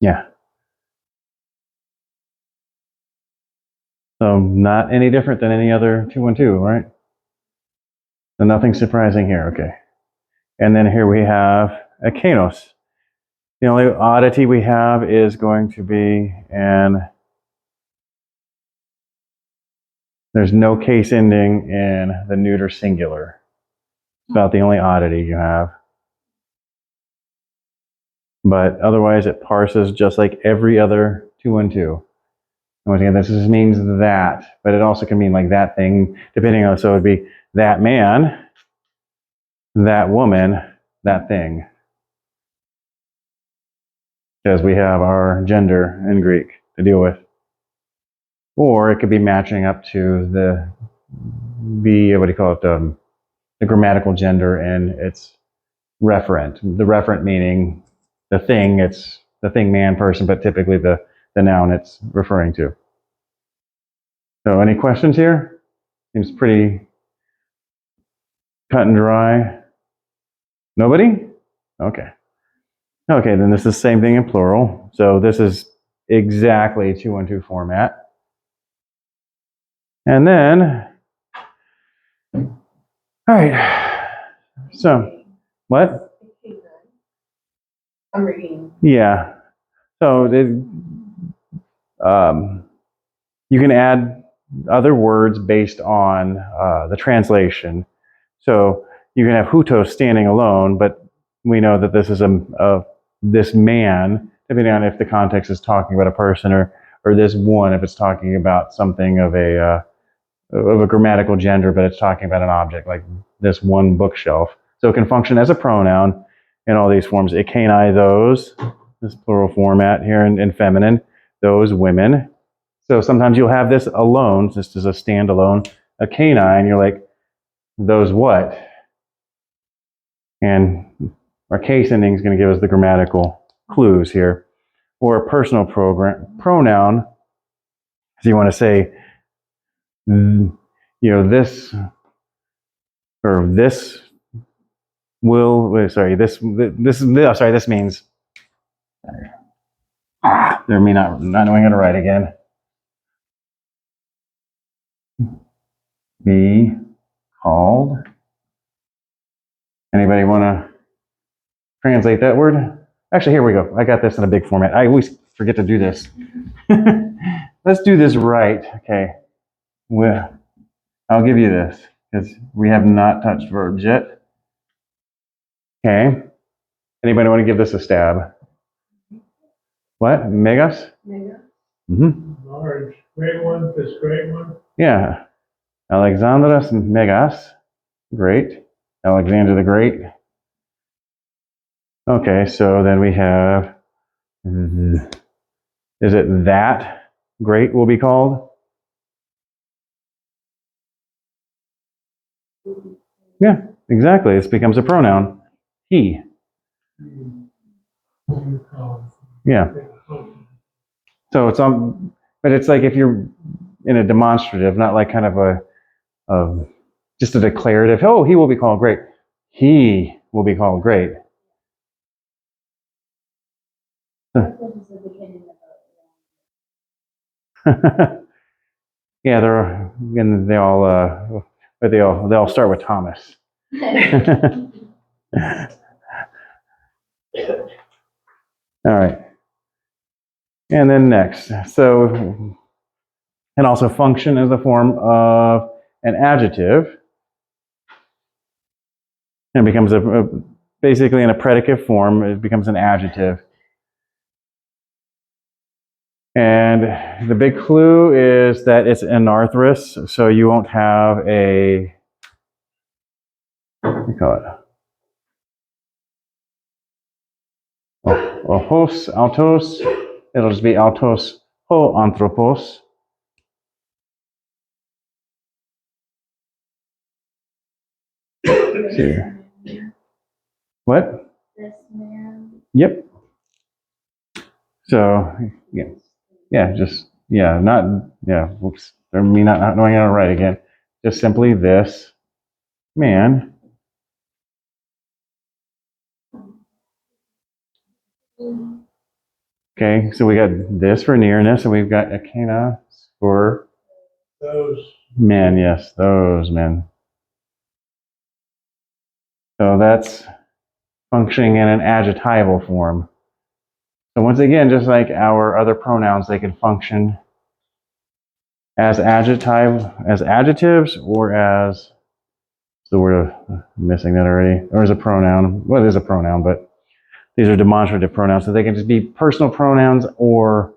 Yeah. So not any different than any other 212, right? So nothing surprising here. Okay. And then here we have a kanos. The only oddity we have is going to be there's no case ending in the neuter singular. It's about the only oddity you have. But otherwise, it parses just like every other 212. And once again, this just means that, but it also can mean like that thing, depending on, so it would be that man, that woman, that thing. Because we have our gender in Greek to deal with. Or it could be matching up to the grammatical gender and its referent. The referent meaning the thing, it's the thing, man, person, but typically the noun it's referring to. So any questions here? Seems pretty cut and dry. Nobody? Okay. Okay, then this is the same thing in plural. So this is exactly 212 format. And then, all right. So, what? I'm reading. Yeah. So you can add other words based on the translation. So you can have hutos standing alone, but we know that this is this man, depending on if the context is talking about a person or this one, if it's talking about something of a grammatical gender, but it's talking about an object like this one bookshelf. So it can function as a pronoun in all these forms. Ikani, those, this plural format here in feminine, those women. So sometimes you'll have this alone, just as a standalone, a canine, you're like, those what? And our case ending is going to give us the grammatical clues here. Or a personal pronoun, so you want to say, this, or this this means, they're me not knowing how to write again. Be called. Anybody want to translate that word? Actually, here we go. I got this in a big format. I always forget to do this. Let's do this right. Okay. Well, I'll give you this because we have not touched verbs yet. Okay. Anybody want to give this a stab? What? Megas? Mega. Mm-hmm. Large, great one, this great one. Yeah. Alexandros Megas. Great. Alexander the Great. Okay, so then we have, is it that great will be called? Yeah, exactly. This becomes a pronoun. He. Yeah. So it's but it's like if you're in a demonstrative, not like kind of just a declarative, oh, he will be called great. He will be called great. This is the beginning Yeah, they all start with Thomas. of it. All right. And then next. So, and also function as a form of an adjective. And becomes basically in a predicative form, it becomes an adjective. And the big clue is that it's anarthrous, so you won't have a, what do you call it? Hos, autos. It'll just be autos ho anthropos. Here. What? This man. Yep. So, whoops. Or me not knowing how to write again. Just simply this man. Okay, so we got this for nearness, and we've got ekena for Those, men. Yes, those men. So that's functioning in an adjectival form. So once again, just like our other pronouns, they can function as adjectives, or as the word I'm missing that already, or as a pronoun. Well, it is a pronoun, but these are demonstrative pronouns, so they can just be personal pronouns or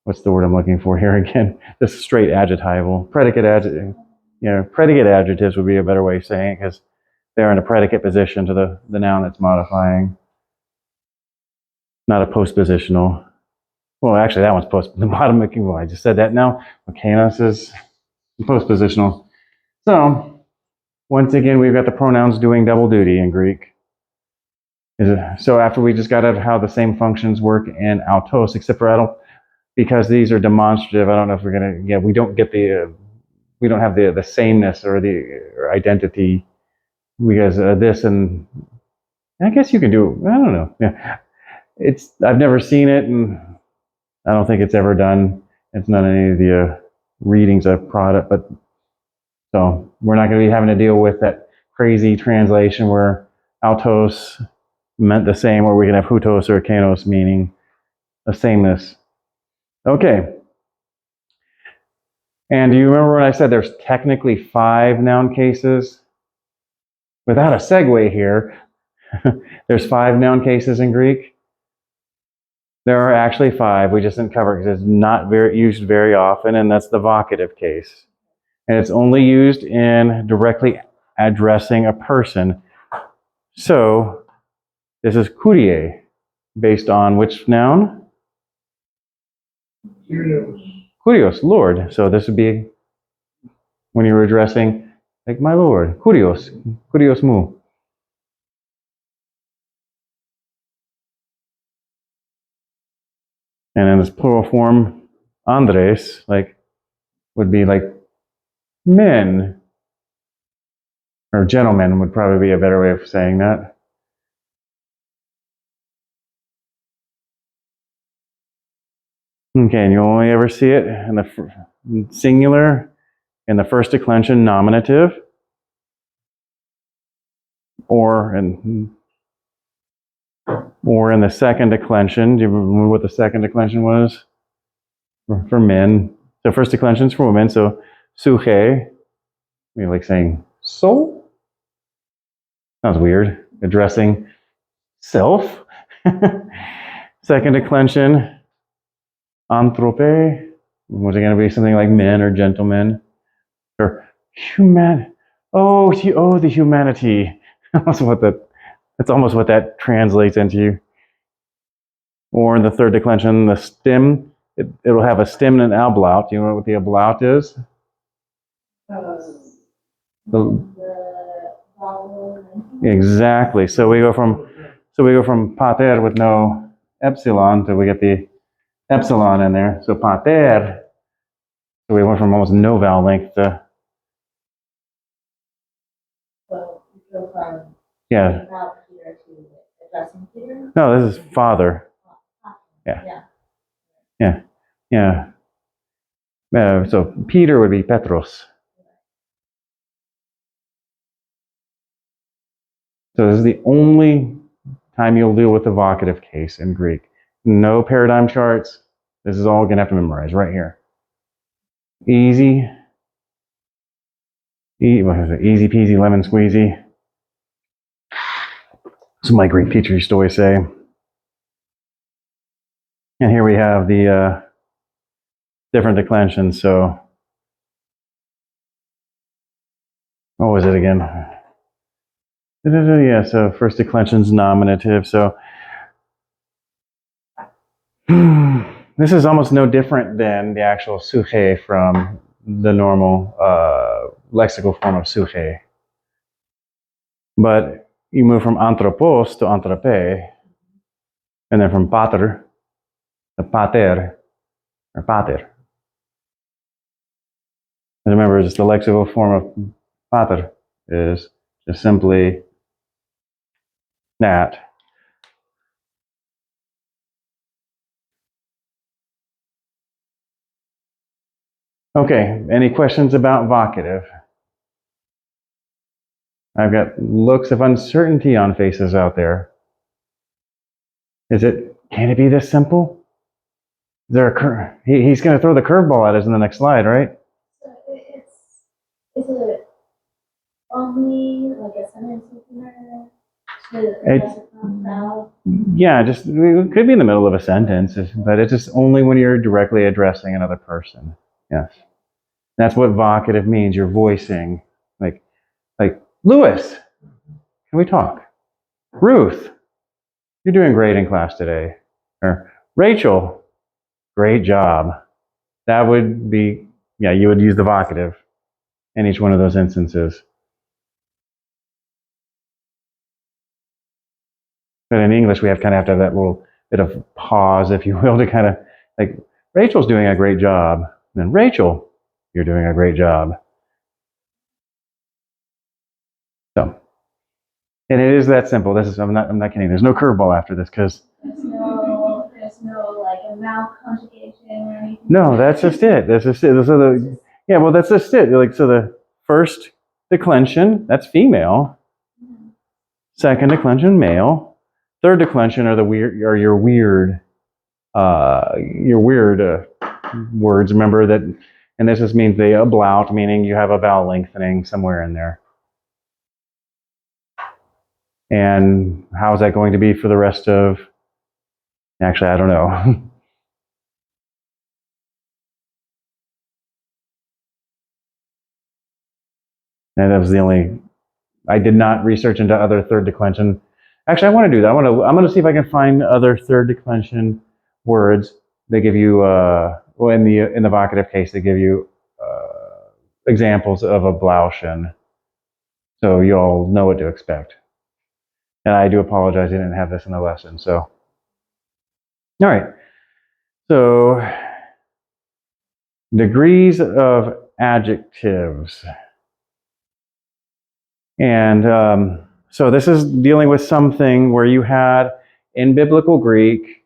what's the word I'm looking for here again? Just straight adjectival. Predicate adjective. Predicate adjectives would be a better way of saying it because they're in a predicate position to the noun that's modifying, not a postpositional. Well, actually, that one's the bottom. Well, I just said that now. Okanos is postpositional. So, once again, we've got the pronouns doing double duty in Greek. So after we just got out how the same functions work in autos, except for because these are demonstrative, I don't know if we're gonna, we don't get we don't have the sameness or the identity because this, and I guess you can do, I don't know. Yeah. I've never seen it, and I don't think it's ever done. It's not any of the readings I've product, but so we're not going to be having to deal with that crazy translation where autos meant the same, or we can have hutos or kanos meaning a sameness. Okay. And do you remember when I said there's technically 5 noun cases? Without a segue here, there's 5 noun cases in Greek. There are actually 5. We just didn't cover it because it's not used very often, and that's the vocative case. And it's only used in directly addressing a person. So this is kurie, based on which noun? Kurios, Lord. So this would be when you're addressing, like, my Lord, kurios mu. And in this plural form, Andres, would be like men, or gentlemen would probably be a better way of saying that. Okay, and you only ever see it in the singular, in the first declension nominative, or in the second declension. Do you remember what the second declension was? For men. So first declension is for women. So suche, we like saying so. Sounds weird. Addressing self. Second declension, anthrope. Was it going to be something like men or gentlemen? Or human. Oh, the humanity. That's almost what that translates into. Or in the third declension, the stem, it'll have a stem and an ablaut. Do you know what the ablaut is? Exactly. So we go from pater with no epsilon to we get the epsilon in there. So pater. So we went from almost no vowel length to yeah. No, this is father. Yeah. So Peter would be Petros. So this is the only time you'll deal with the vocative case in Greek. No paradigm charts. This is all going to have to memorize right here. Easy. Easy peasy lemon squeezy. That's what my Greek teacher used to always say. And here we have the different declensions. So what was it again? Yeah, so first declension's nominative. So this is almost no different than the actual suche from the normal lexical form of suche. But you move from anthropos to anthrope, and then from pater to pater, or pater. And remember, just the lexical form of pater is just simply that. Okay, any questions about vocative? I've got looks of uncertainty on faces out there. Can it be this simple? Is there he's going to throw the curveball at us in the next slide, right? So is it only like a sentence opener to address a crowd? Yeah, it could be in the middle of a sentence, but it's just only when you're directly addressing another person. Yes. That's what vocative means. You're voicing. Like, Lewis, can we talk? Ruth, you're doing great in class today. Or Rachel, great job. That would be, yeah, you would use the vocative in each one of those instances. But in English, we kind of have to have that little bit of pause, if you will, to kind of like, Rachel's doing a great job. And then, Rachel, you're doing a great job. So, and it is that simple. I'm not kidding. There's no curveball after this because There's no like a mouth conjugation or anything. no, that's just it. That's just it. So that's just it. Like, so the first declension, that's female. Second declension, male. Third declension are your weird words. Remember that, and this just means they ablaut, meaning you have a vowel lengthening somewhere in there. And how's that going to be for the rest of? Actually, I don't know. And that was the only. I did not research into other third declension. Actually, I want to do that. I'm going to see if I can find other third declension words. They give you, in the vocative case, they give you examples of ablaution, so you all know what to expect. And I do apologize, I didn't have this in the lesson. So, all right. So, degrees of adjectives. And so this is dealing with something where you had, in biblical Greek,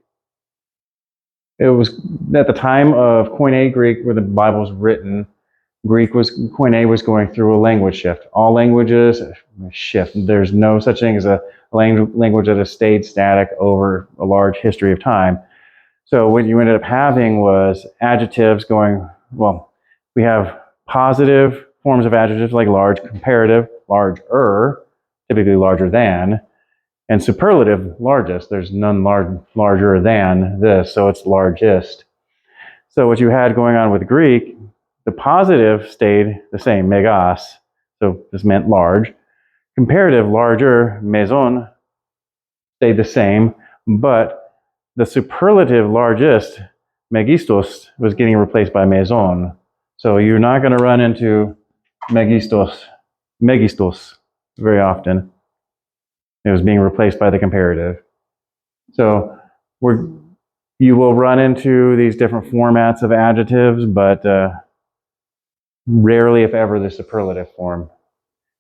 it was at the time of Koine Greek, where the Bible was written, Koine was going through a language shift. All languages shift. There's no such thing as a language that has stayed static over a large history of time. So what you ended up having was adjectives going, well, we have positive forms of adjectives like large, comparative, larger, typically larger than, and superlative, largest. There's none larger than this, so it's largest. So what you had going on with Greek, the positive stayed the same, megas, so this meant large. Comparative, larger, meson, stayed the same, but the superlative, largest, megistos, was getting replaced by meson. So you're not going to run into megistos very often. It was being replaced by the comparative. So you will run into these different formats of adjectives, but rarely, if ever, the superlative form.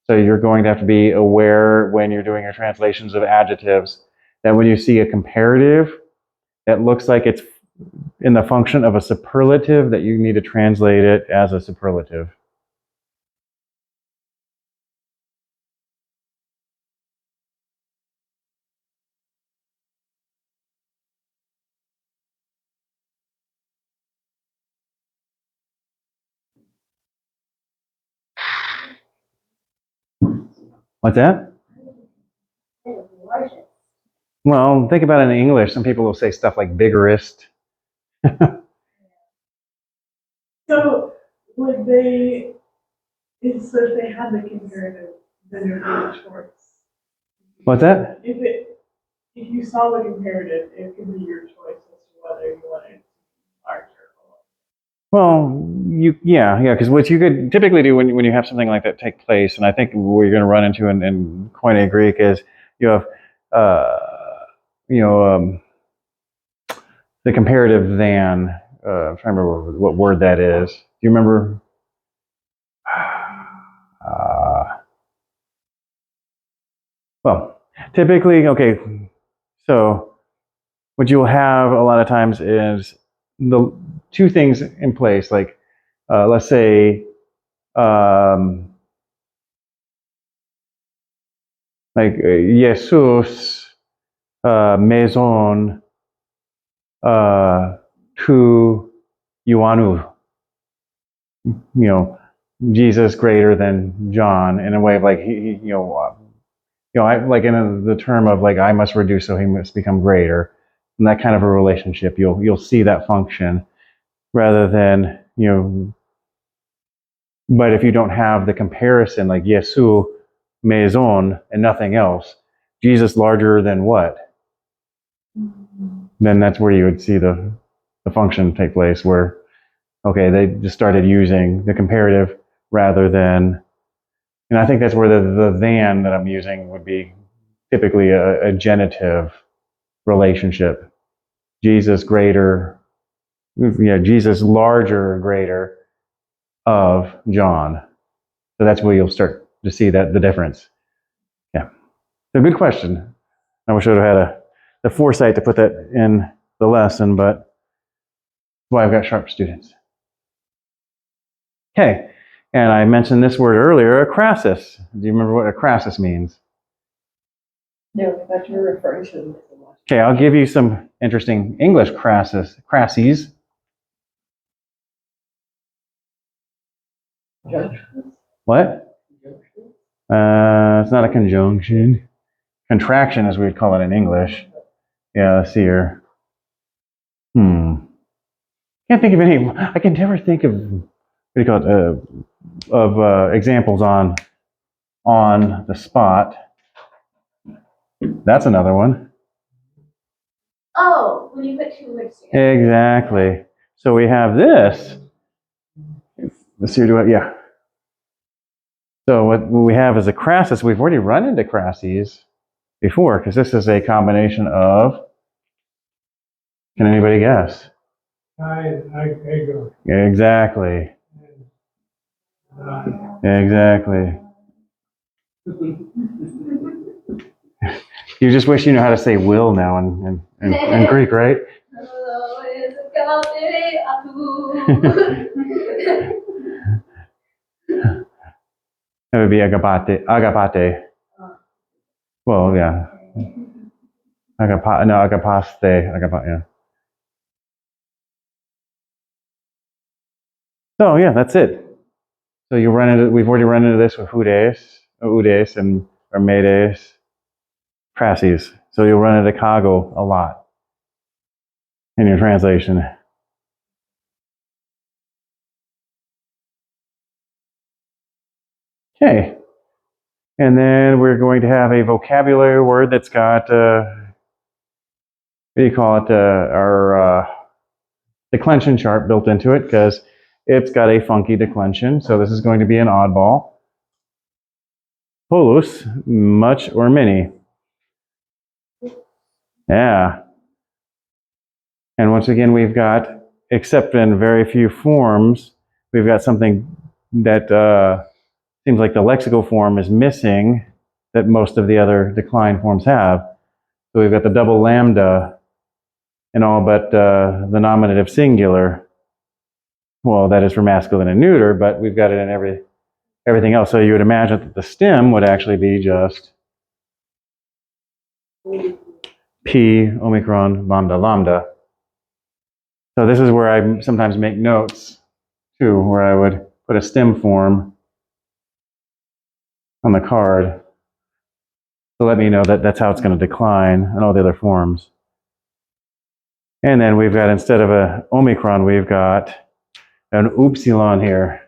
So you're going to have to be aware when you're doing your translations of adjectives that when you see a comparative that looks like it's in the function of a superlative, that you need to translate it as a superlative. What's that? Well, think about it in English. Some people will say stuff like vigorous. So would they, so if they had the comparative, then it would be a choice. What's that? If you saw the comparative, it could be your choice as to whether you want it larger or Well, because what you could typically do when you have something like that take place, and I think what you're going to run into in Koine Greek is you have, the comparative than. I'm trying to remember what word that is. Do you remember? Well, typically, okay. So what you'll have a lot of times is the two things in place, like let's say, like Jesus maison tu Ioannou, Jesus greater than John, in a way of like like in the term of like I must reduce so he must become greater, and that kind of a relationship. You'll see that function rather than But if you don't have the comparison, like Yesu maison and nothing else, Jesus larger than what? Then that's where you would see the function take place. Where okay, they just started using the comparative rather than. And I think that's where the than that I'm using would be typically a genitive relationship. Jesus greater, Jesus larger, greater of John. So that's where you'll start to see that the difference. Yeah. So good question. I wish I would have had the foresight to put that in the lesson, but that's why I've got sharp students. Okay. And I mentioned this word earlier, acrasis. Do you remember what acrasis means? No, I thought you were referring to them. Okay, I'll give you some interesting English crases. What? It's not a conjunction. Contraction, as we would call it in English. Yeah, let's see here. Can't think of any. I can never think of what do you call it? Of examples on the spot. That's another one. Oh, when you put two words together. Exactly. So we have this. Let's see. Yeah. So what we have is a crassus. We've already run into crases before because this is a combination of. Can anybody guess? I go. Exactly. Exactly. You just wish you knew how to say will now in Greek, right? It would be agapate. Agapate. Well, yeah. Agapaste. Yeah. So yeah, that's it. So you run into. We've already run into this with udes, and or medes, crases. So you'll run into kago a lot in your translation. Okay. And then we're going to have a vocabulary word that's got, what do you call it, our declension chart built into it because it's got a funky declension. So this is going to be an oddball. Polus, much or many. Yeah. And once again, we've got, except in very few forms, we've got something that seems like the lexical form is missing that most of the other decline forms have. So we've got the double lambda in all but the nominative singular. Well, that is for masculine and neuter, but we've got it in everything else. So you would imagine that the stem would actually be just P, omicron, lambda, lambda. So this is where I sometimes make notes too, where I would put a stem form on the card to let me know that that's how it's going to decline in all the other forms. And then we've got, instead of a omicron, we've got an upsilon here.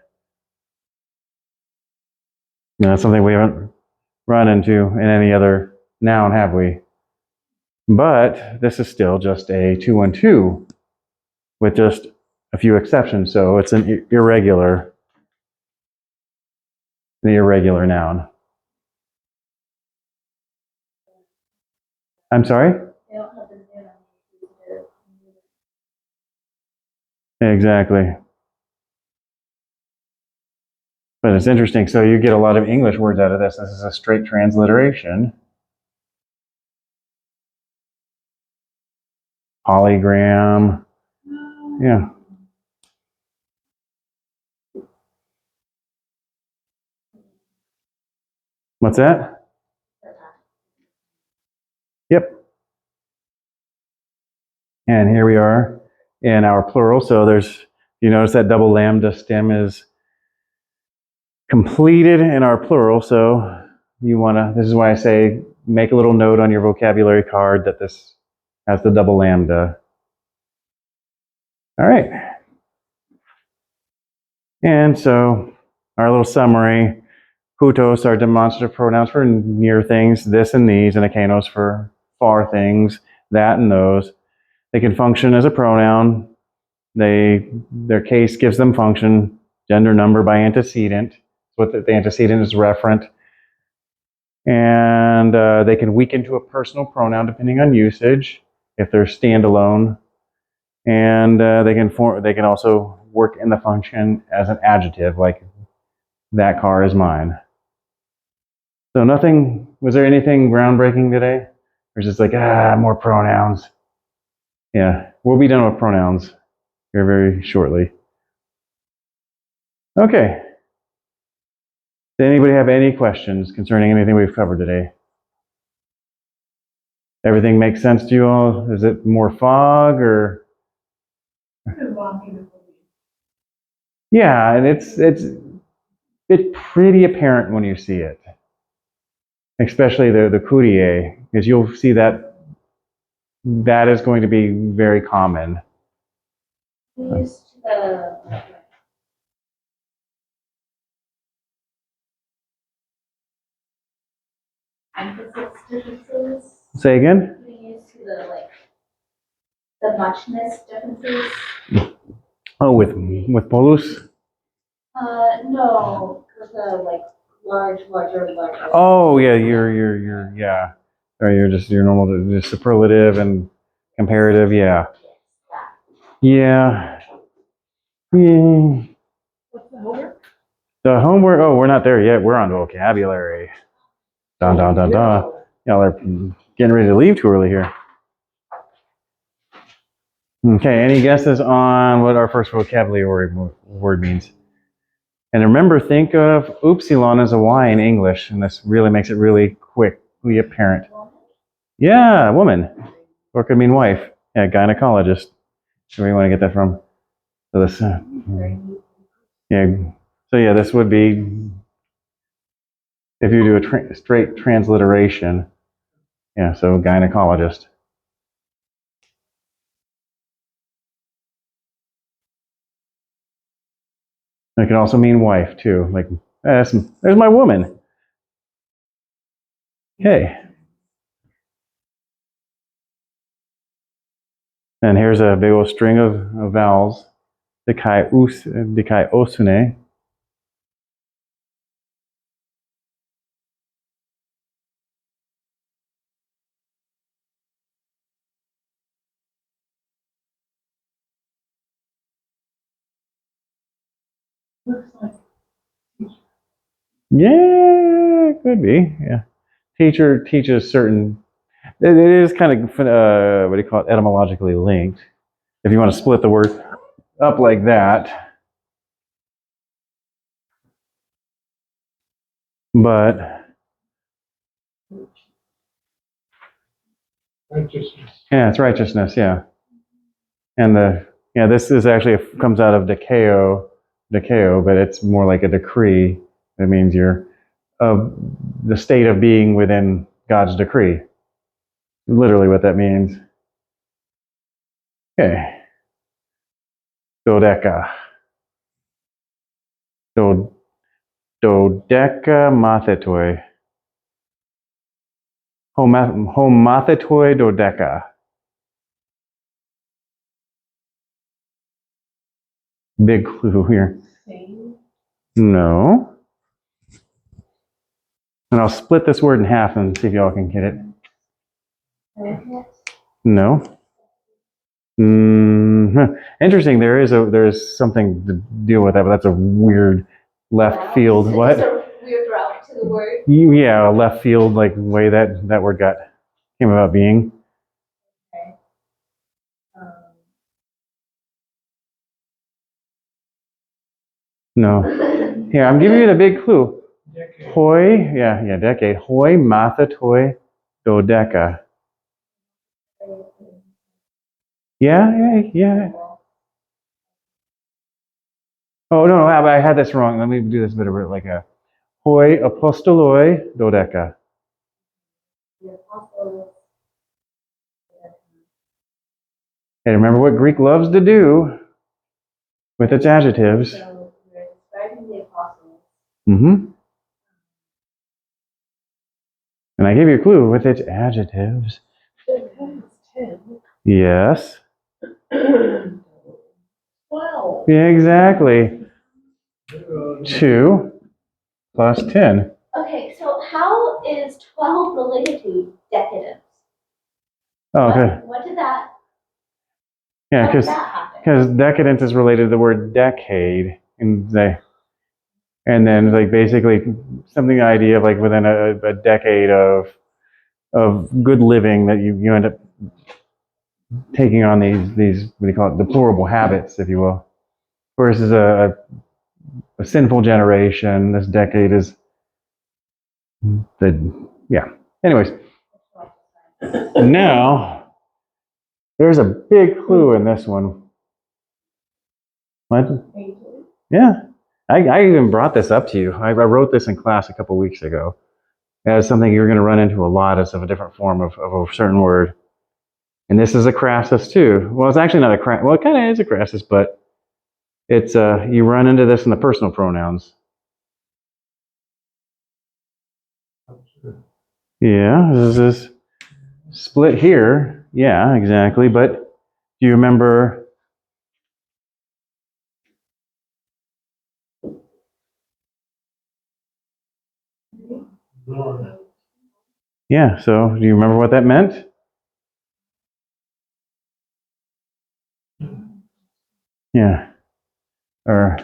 That's something we haven't run into in any other noun, have we? But this is still just a 212 with just a few exceptions. So it's an irregular noun. I'm sorry? They don't have the noun. Exactly. But it's interesting. So you get a lot of English words out of this. This is a straight transliteration. Polygram. Yeah. What's that? Yep. And here we are in our plural. So you notice that double lambda stem is completed in our plural. So this is why I say make a little note on your vocabulary card that this has the double lambda. All right. And so our little summary, hutos are demonstrative pronouns for near things, this and these, and akanos for far things, that and those. They can function as a pronoun. Their case gives them function, gender, number by antecedent. What the antecedent is referent. And they can weaken to a personal pronoun depending on usage if they're standalone. And they can also work in the function as an adjective, like that car is mine. So was there anything groundbreaking today? Or just like, more pronouns? Yeah, we'll be done with pronouns here very shortly. Okay. Does anybody have any questions concerning anything we've covered today? Everything makes sense to you all? Is it more fog or? Yeah, and it's pretty apparent when you see it, especially the Courier, because you'll see that is going to be very common. Used the emphasis differences. Say again? We used the muchness differences. Oh, with Polus? No, with the larger. Oh yeah, you're yeah. Or you're normal just superlative and comparative, yeah. Yeah. Yeah. What's the homework? The homework, oh, we're not there yet. We're on vocabulary. Dun dun dun dun. Y'all are getting ready to leave too early here. Okay, any guesses on what our first vocabulary word means? And remember, think of upsilon as a Y in English, and this really makes it really quickly apparent. Yeah, woman. Or it could mean wife. Yeah, gynecologist. Where you want to get that from? So this, yeah. So yeah, this would be if you do a straight transliteration. Yeah, so gynecologist. It can also mean wife too. Like, there's my woman. Okay. And here's a big old string of vowels. Dikai osune. Looks like Yeah, could be. Yeah. Teacher teaches certain. It is kind of what do you call it? Etymologically linked. If you want to split the word up like that. But Righteousness. yeah, it's righteousness. Yeah, and this is actually comes out of deceo, but it's more like a decree. That means you're of the state of being within God's decree. Literally, what that means. Okay, dodeca, dodeca mathetoi, homathetoi dodeca. Big clue here. same. No. And I'll split this word in half and see if y'all can get it. No. Interesting. There is something to deal with that, but that's a weird left field. What? It's a weird route to the word. Yeah, left field like way that word came about being. Okay. No. Here, I'm giving you the big clue. decade. Hoi, yeah, decade. Hoi mathatoi dodeca. Yeah. Oh, no, I had this wrong. Let me do this bit of it like a hoi apostoloi dodeca. The apostles. Hey, remember what Greek loves to do with its adjectives. So we're describing the apostles. Mm-hmm. And I gave you a clue with its adjectives. It has 10. Yes. 12. Yeah, exactly. 2 plus 10. Okay, so how is 12 related to decadence? Oh, okay. What did that? Yeah, How did that happen? because decadence is related to the word decade, and then like basically something the idea of like within a decade of good living that you end up taking on these what do you call it, deplorable habits, if you will, versus a sinful generation. This decade is yeah. Anyways, now there's a big clue in this one. What? Yeah. I even brought this up to you. I wrote this in class a couple weeks ago as something you're going to run into a lot as of a different form of a certain word. And this is a crassus too. Well, it's actually not a crassus. Well, it kind of is a crassus, but it's you run into this in the personal pronouns. Yeah, this is split here. Yeah, exactly. But do you remember? No. Yeah. So do you remember what that meant? Yeah. Or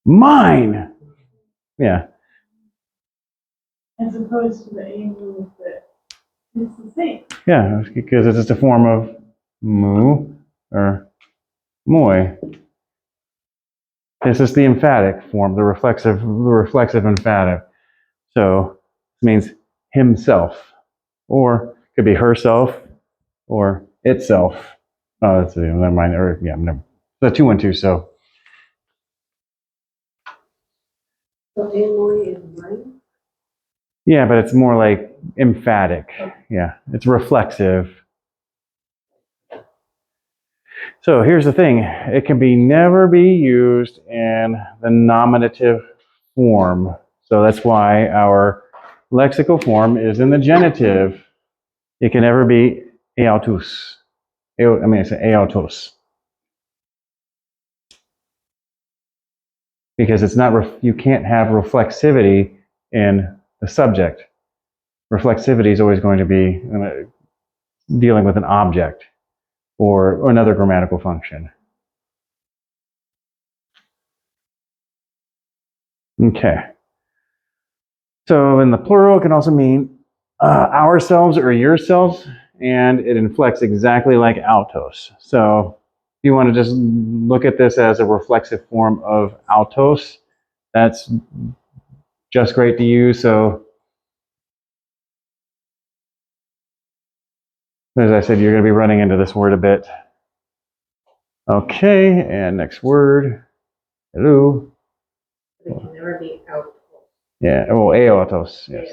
mine. Yeah. As opposed to the A move that it's the same. Yeah, because it's just a form of mu or moi. This is the emphatic form, the reflexive emphatic. So it means himself, or it could be herself, or itself. Oh, that's never mind. Or yeah, never. The 2 and 2. So So Amoy is mine? yeah, but it's more like emphatic. Yeah, it's reflexive. So here's the thing: it can never be used in the nominative form. So that's why our lexical form is in the genitive. It can never be eautus. It's eautos. Because it's not, you can't have reflexivity in the subject. Reflexivity is always going to be dealing with an object or another grammatical function. Okay. So in the plural, it can also mean ourselves or yourselves, and it inflects exactly like autos. So if you want to just look at this as a reflexive form of autos, that's just great to use. So as I said, you're going to be running into this word a bit. Okay, and next word. Hello. It can never be out. Yeah, well, eotos, yes.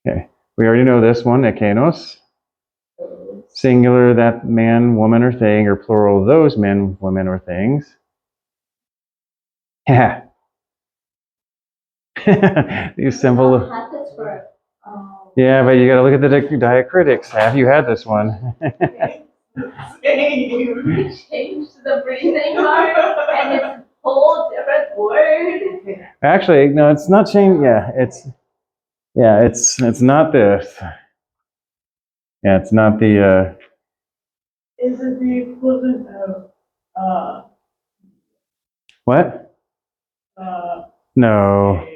Okay, we already know this one, ekenos. Singular, that man, woman, or thing, or plural, those men, women, or things. Yeah. These simple. Had this for, Yeah, but you got to look at the diacritics. Have you had this one? we changed the breathing mark and it's a whole different word. Actually, no, it's not changed. Yeah, it's not this. Yeah, it's not the. Is it the equivalent of, What? uh, No.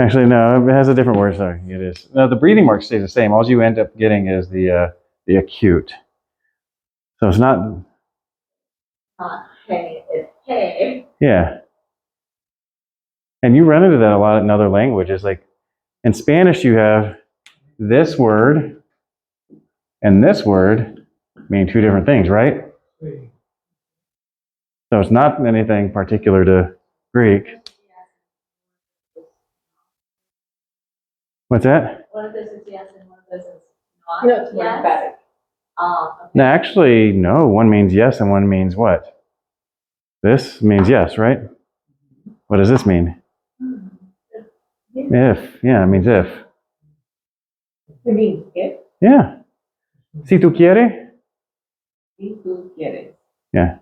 Actually, no, it has a different word. Sorry, it is. No, the breathing mark stays the same. All you end up getting is the acute. So it's not. Hey, it's hey. Yeah. And you run into that a lot in other languages. Like in Spanish, you have this word and this word mean two different things, right? See, So it's not anything particular to Greek. What's that? One of those is yes and one of those is not. No, it's more yes. emphatic. Okay. No, actually, no. One means yes and one means what? This means yes, right? What does this mean? If. Yeah, it means if. It means if. Yeah. Si tú quieres. Si tú quieres. Yeah.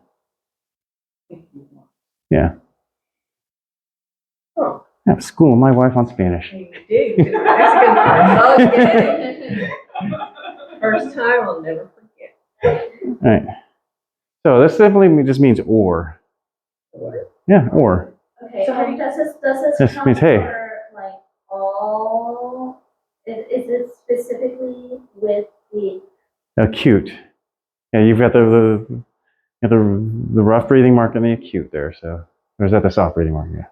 If you want. Yeah. Oh. I have school with my wife on Spanish. You do. Mexican first. Okay. First time I'll never forget. All right. So this simply just means or. Or. Yeah, or. Okay, So how do and you- does this This come means hey. for like all? Is it specifically with the? Acute. Yeah, you've got the rough breathing mark and the acute there. So, or is that the soft breathing mark? Yeah.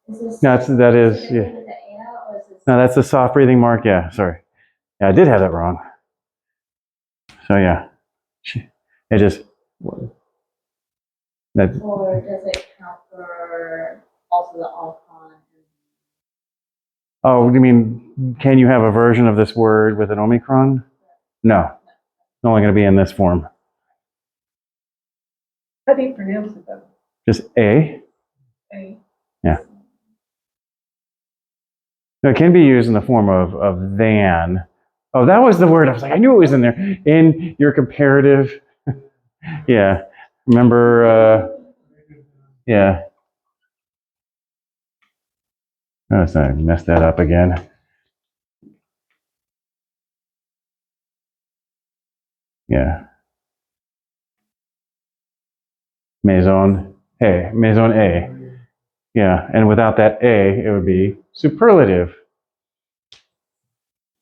Is this No, that is specifically yeah. with the ana, or is this? No, that's the soft breathing mark. Yeah, sorry. Yeah, I did have that wrong. So yeah, it just that. Or does it count for also the alcon? Oh, you mean can you have a version of this word with an omicron? No, it's only going to be in this form. How do you pronounce it though? Just a. A. Yeah. No, it can be used in the form of than. Oh, that was the word. I was like, I knew it was in there. In your comparative. Yeah. Remember, yeah. Oh, sorry, I messed that up again. Yeah. Maison A. Maison A. Yeah. And without that A, it would be superlative.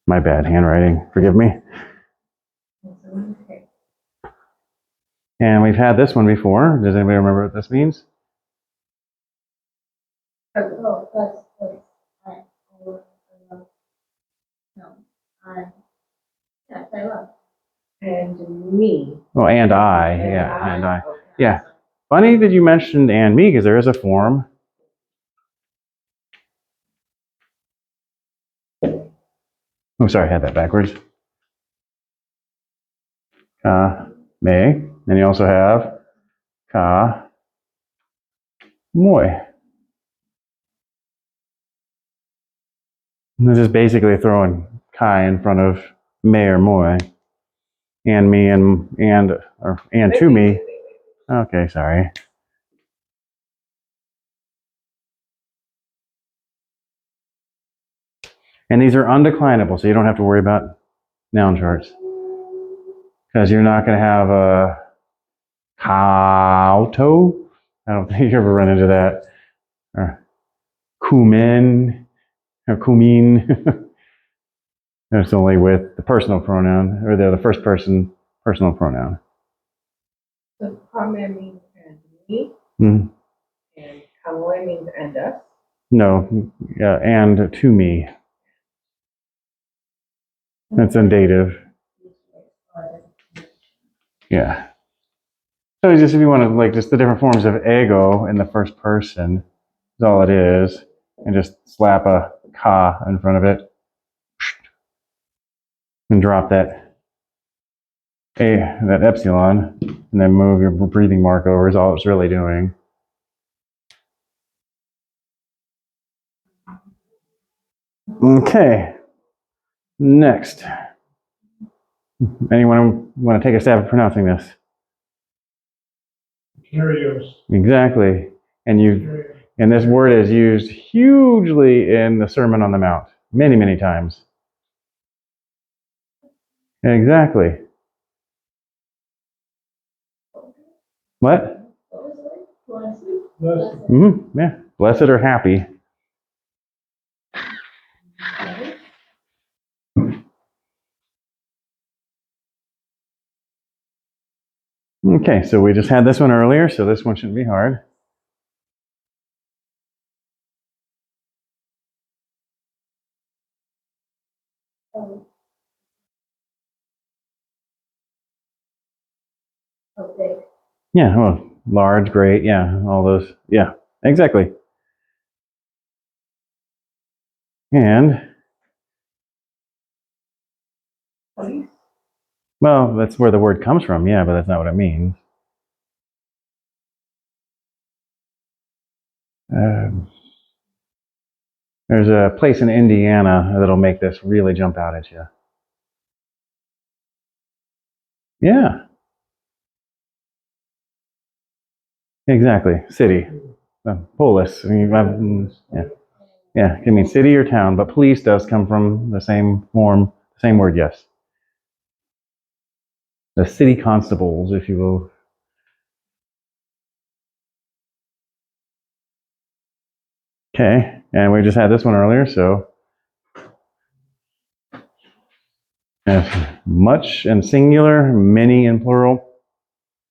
My bad handwriting. Forgive me. Okay. And we've had this one before. Does anybody remember what this means? Oh, that's I love. No, yes, I love. And me. Oh, and I. Yeah, and I. Okay. Yeah. Funny that you mentioned and me because there is a form. Oh, sorry, I had that backwards. Ka, me. Then you also have ka, moi. This is basically throwing kai in front of me or moi. And me and to me. Okay, sorry. And these are undeclinable, so you don't have to worry about noun charts. Because you're not going to have a kauto. I don't think you ever run into that. Or kumin or kumin. It's only with the personal pronoun or the first person personal pronoun. So kame means and me. Mm. And kamoy means and us. No, yeah, and to me. That's in dative. Yeah. So just if you want to like just the different forms of ego in the first person is all it is, and just slap a ka in front of it, and drop that that epsilon, and then move your breathing mark over is all it's really doing. Okay. Next. Anyone want to take a stab at pronouncing this? curious. Exactly. And this word is used hugely in the Sermon on the Mount, many, many times. Exactly. What? Blessed. Yeah. Blessed or happy. Okay, so we just had this one earlier, so this one shouldn't be hard. Oh. Oh, big. Yeah, well, large, great, yeah, all those, yeah, exactly. And, Police. well, that's where the word comes from, yeah, but that's not what it means. There's a place in Indiana that'll make this really jump out at you. Yeah, exactly, city. Polis, I mean, yeah. Yeah, it can mean city or town, but police does come from the same form, same word, yes. The city constables, if you will. Okay, and we just had this one earlier, so much in singular, many in plural,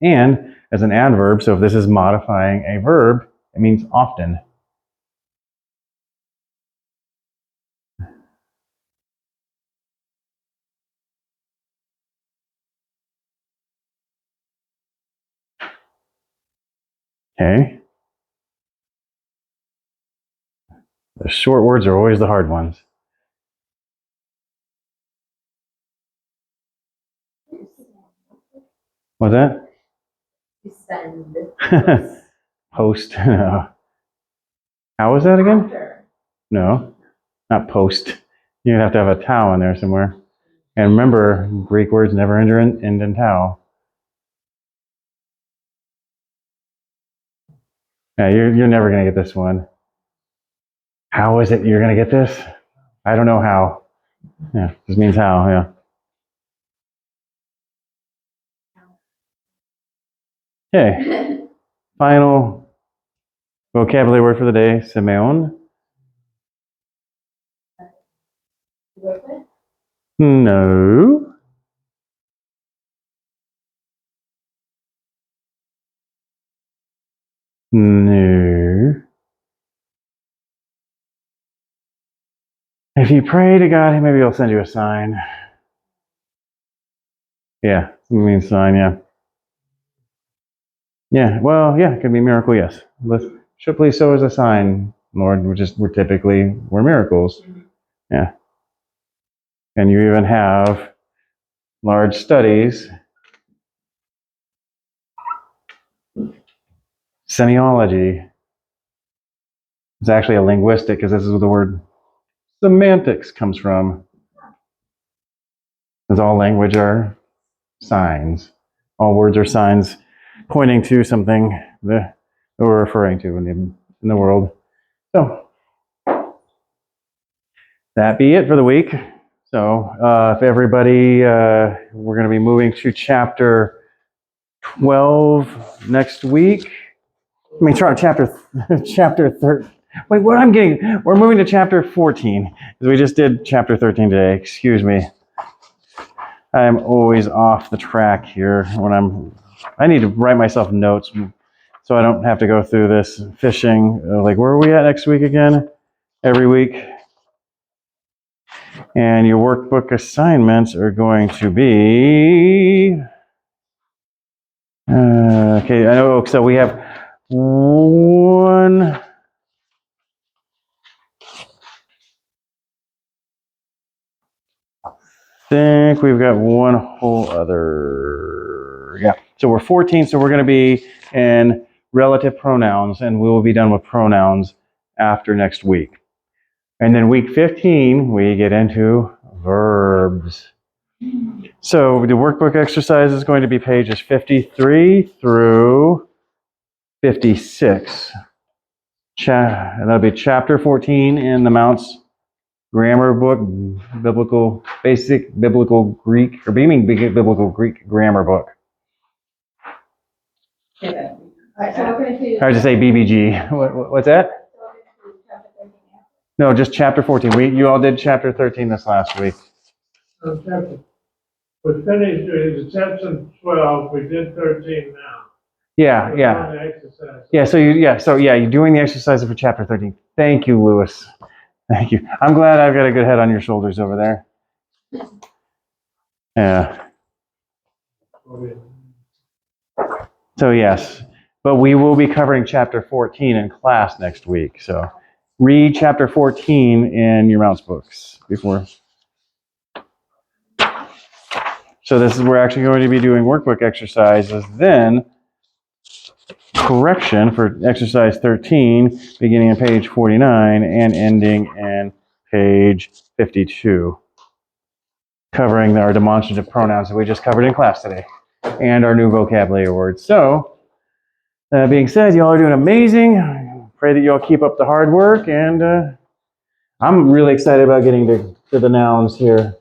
and as an adverb, so if this is modifying a verb, it means often. Okay. The short words are always the hard ones. What's that? Descend. Post. How was that again? After. No, not post. You'd have to have a tau in there somewhere. And remember, Greek words never end in tau. Yeah, you're never going to get this one. How is it you're going to get this? I don't know how. Yeah, this means how, yeah. Okay, final vocabulary word for the day, Simeon. Work with? No. No. If you pray to God, maybe he'll send you a sign. Yeah, it means sign, yeah. Yeah, well, yeah, it could be miracle, yes. Should please show us a sign, Lord, we're miracles. Yeah. And you even have large studies, semiology. It's actually a linguistic, because this is where the word semantics comes from. Because all language are signs. All words are signs pointing to something that we're referring to in the world. So, that be it for the week. So, if everybody, we're going to be moving to chapter 12 next week. I mean, sorry, chapter 13. Wait, what I'm getting? We're moving to chapter 14 because we just did chapter 13 today. Excuse me. I'm always off the track here when I need to write myself notes so I don't have to go through this fishing. Like, where are we at next week again? Every week. And your workbook assignments are going to be. Okay, I know. So we have one. Think we've got one whole other. Yeah. So we're 14. So we're going to be in relative pronouns, and we will be done with pronouns after next week. And then week 15, we get into verbs. So the workbook exercise is going to be pages 53 through 56. And that'll be chapter 14 in the Mounce grammar book, basic biblical Greek, or beaming biblical Greek grammar book. Okay. All right, so we're going to I just say BBG. What's that? No, just chapter 14. You all did chapter 13 this last week. Chapter We finished, it's section 12, we did 13 now. Yeah, We're yeah. on the exercise. Yeah, you're doing the exercises for chapter 13. Thank you, Lewis. Thank you. I'm glad I've got a good head on your shoulders over there. Yeah. So yes, but we will be covering chapter 14 in class next week. So read chapter 14 in your Mounce books before. So this is we're actually going to be doing workbook exercises, then correction for exercise 13, beginning on page 49 and ending in page 52, covering our demonstrative pronouns that we just covered in class today, and our new vocabulary words. So, that being said, y'all are doing amazing. Pray that y'all keep up the hard work, and I'm really excited about getting to the nouns here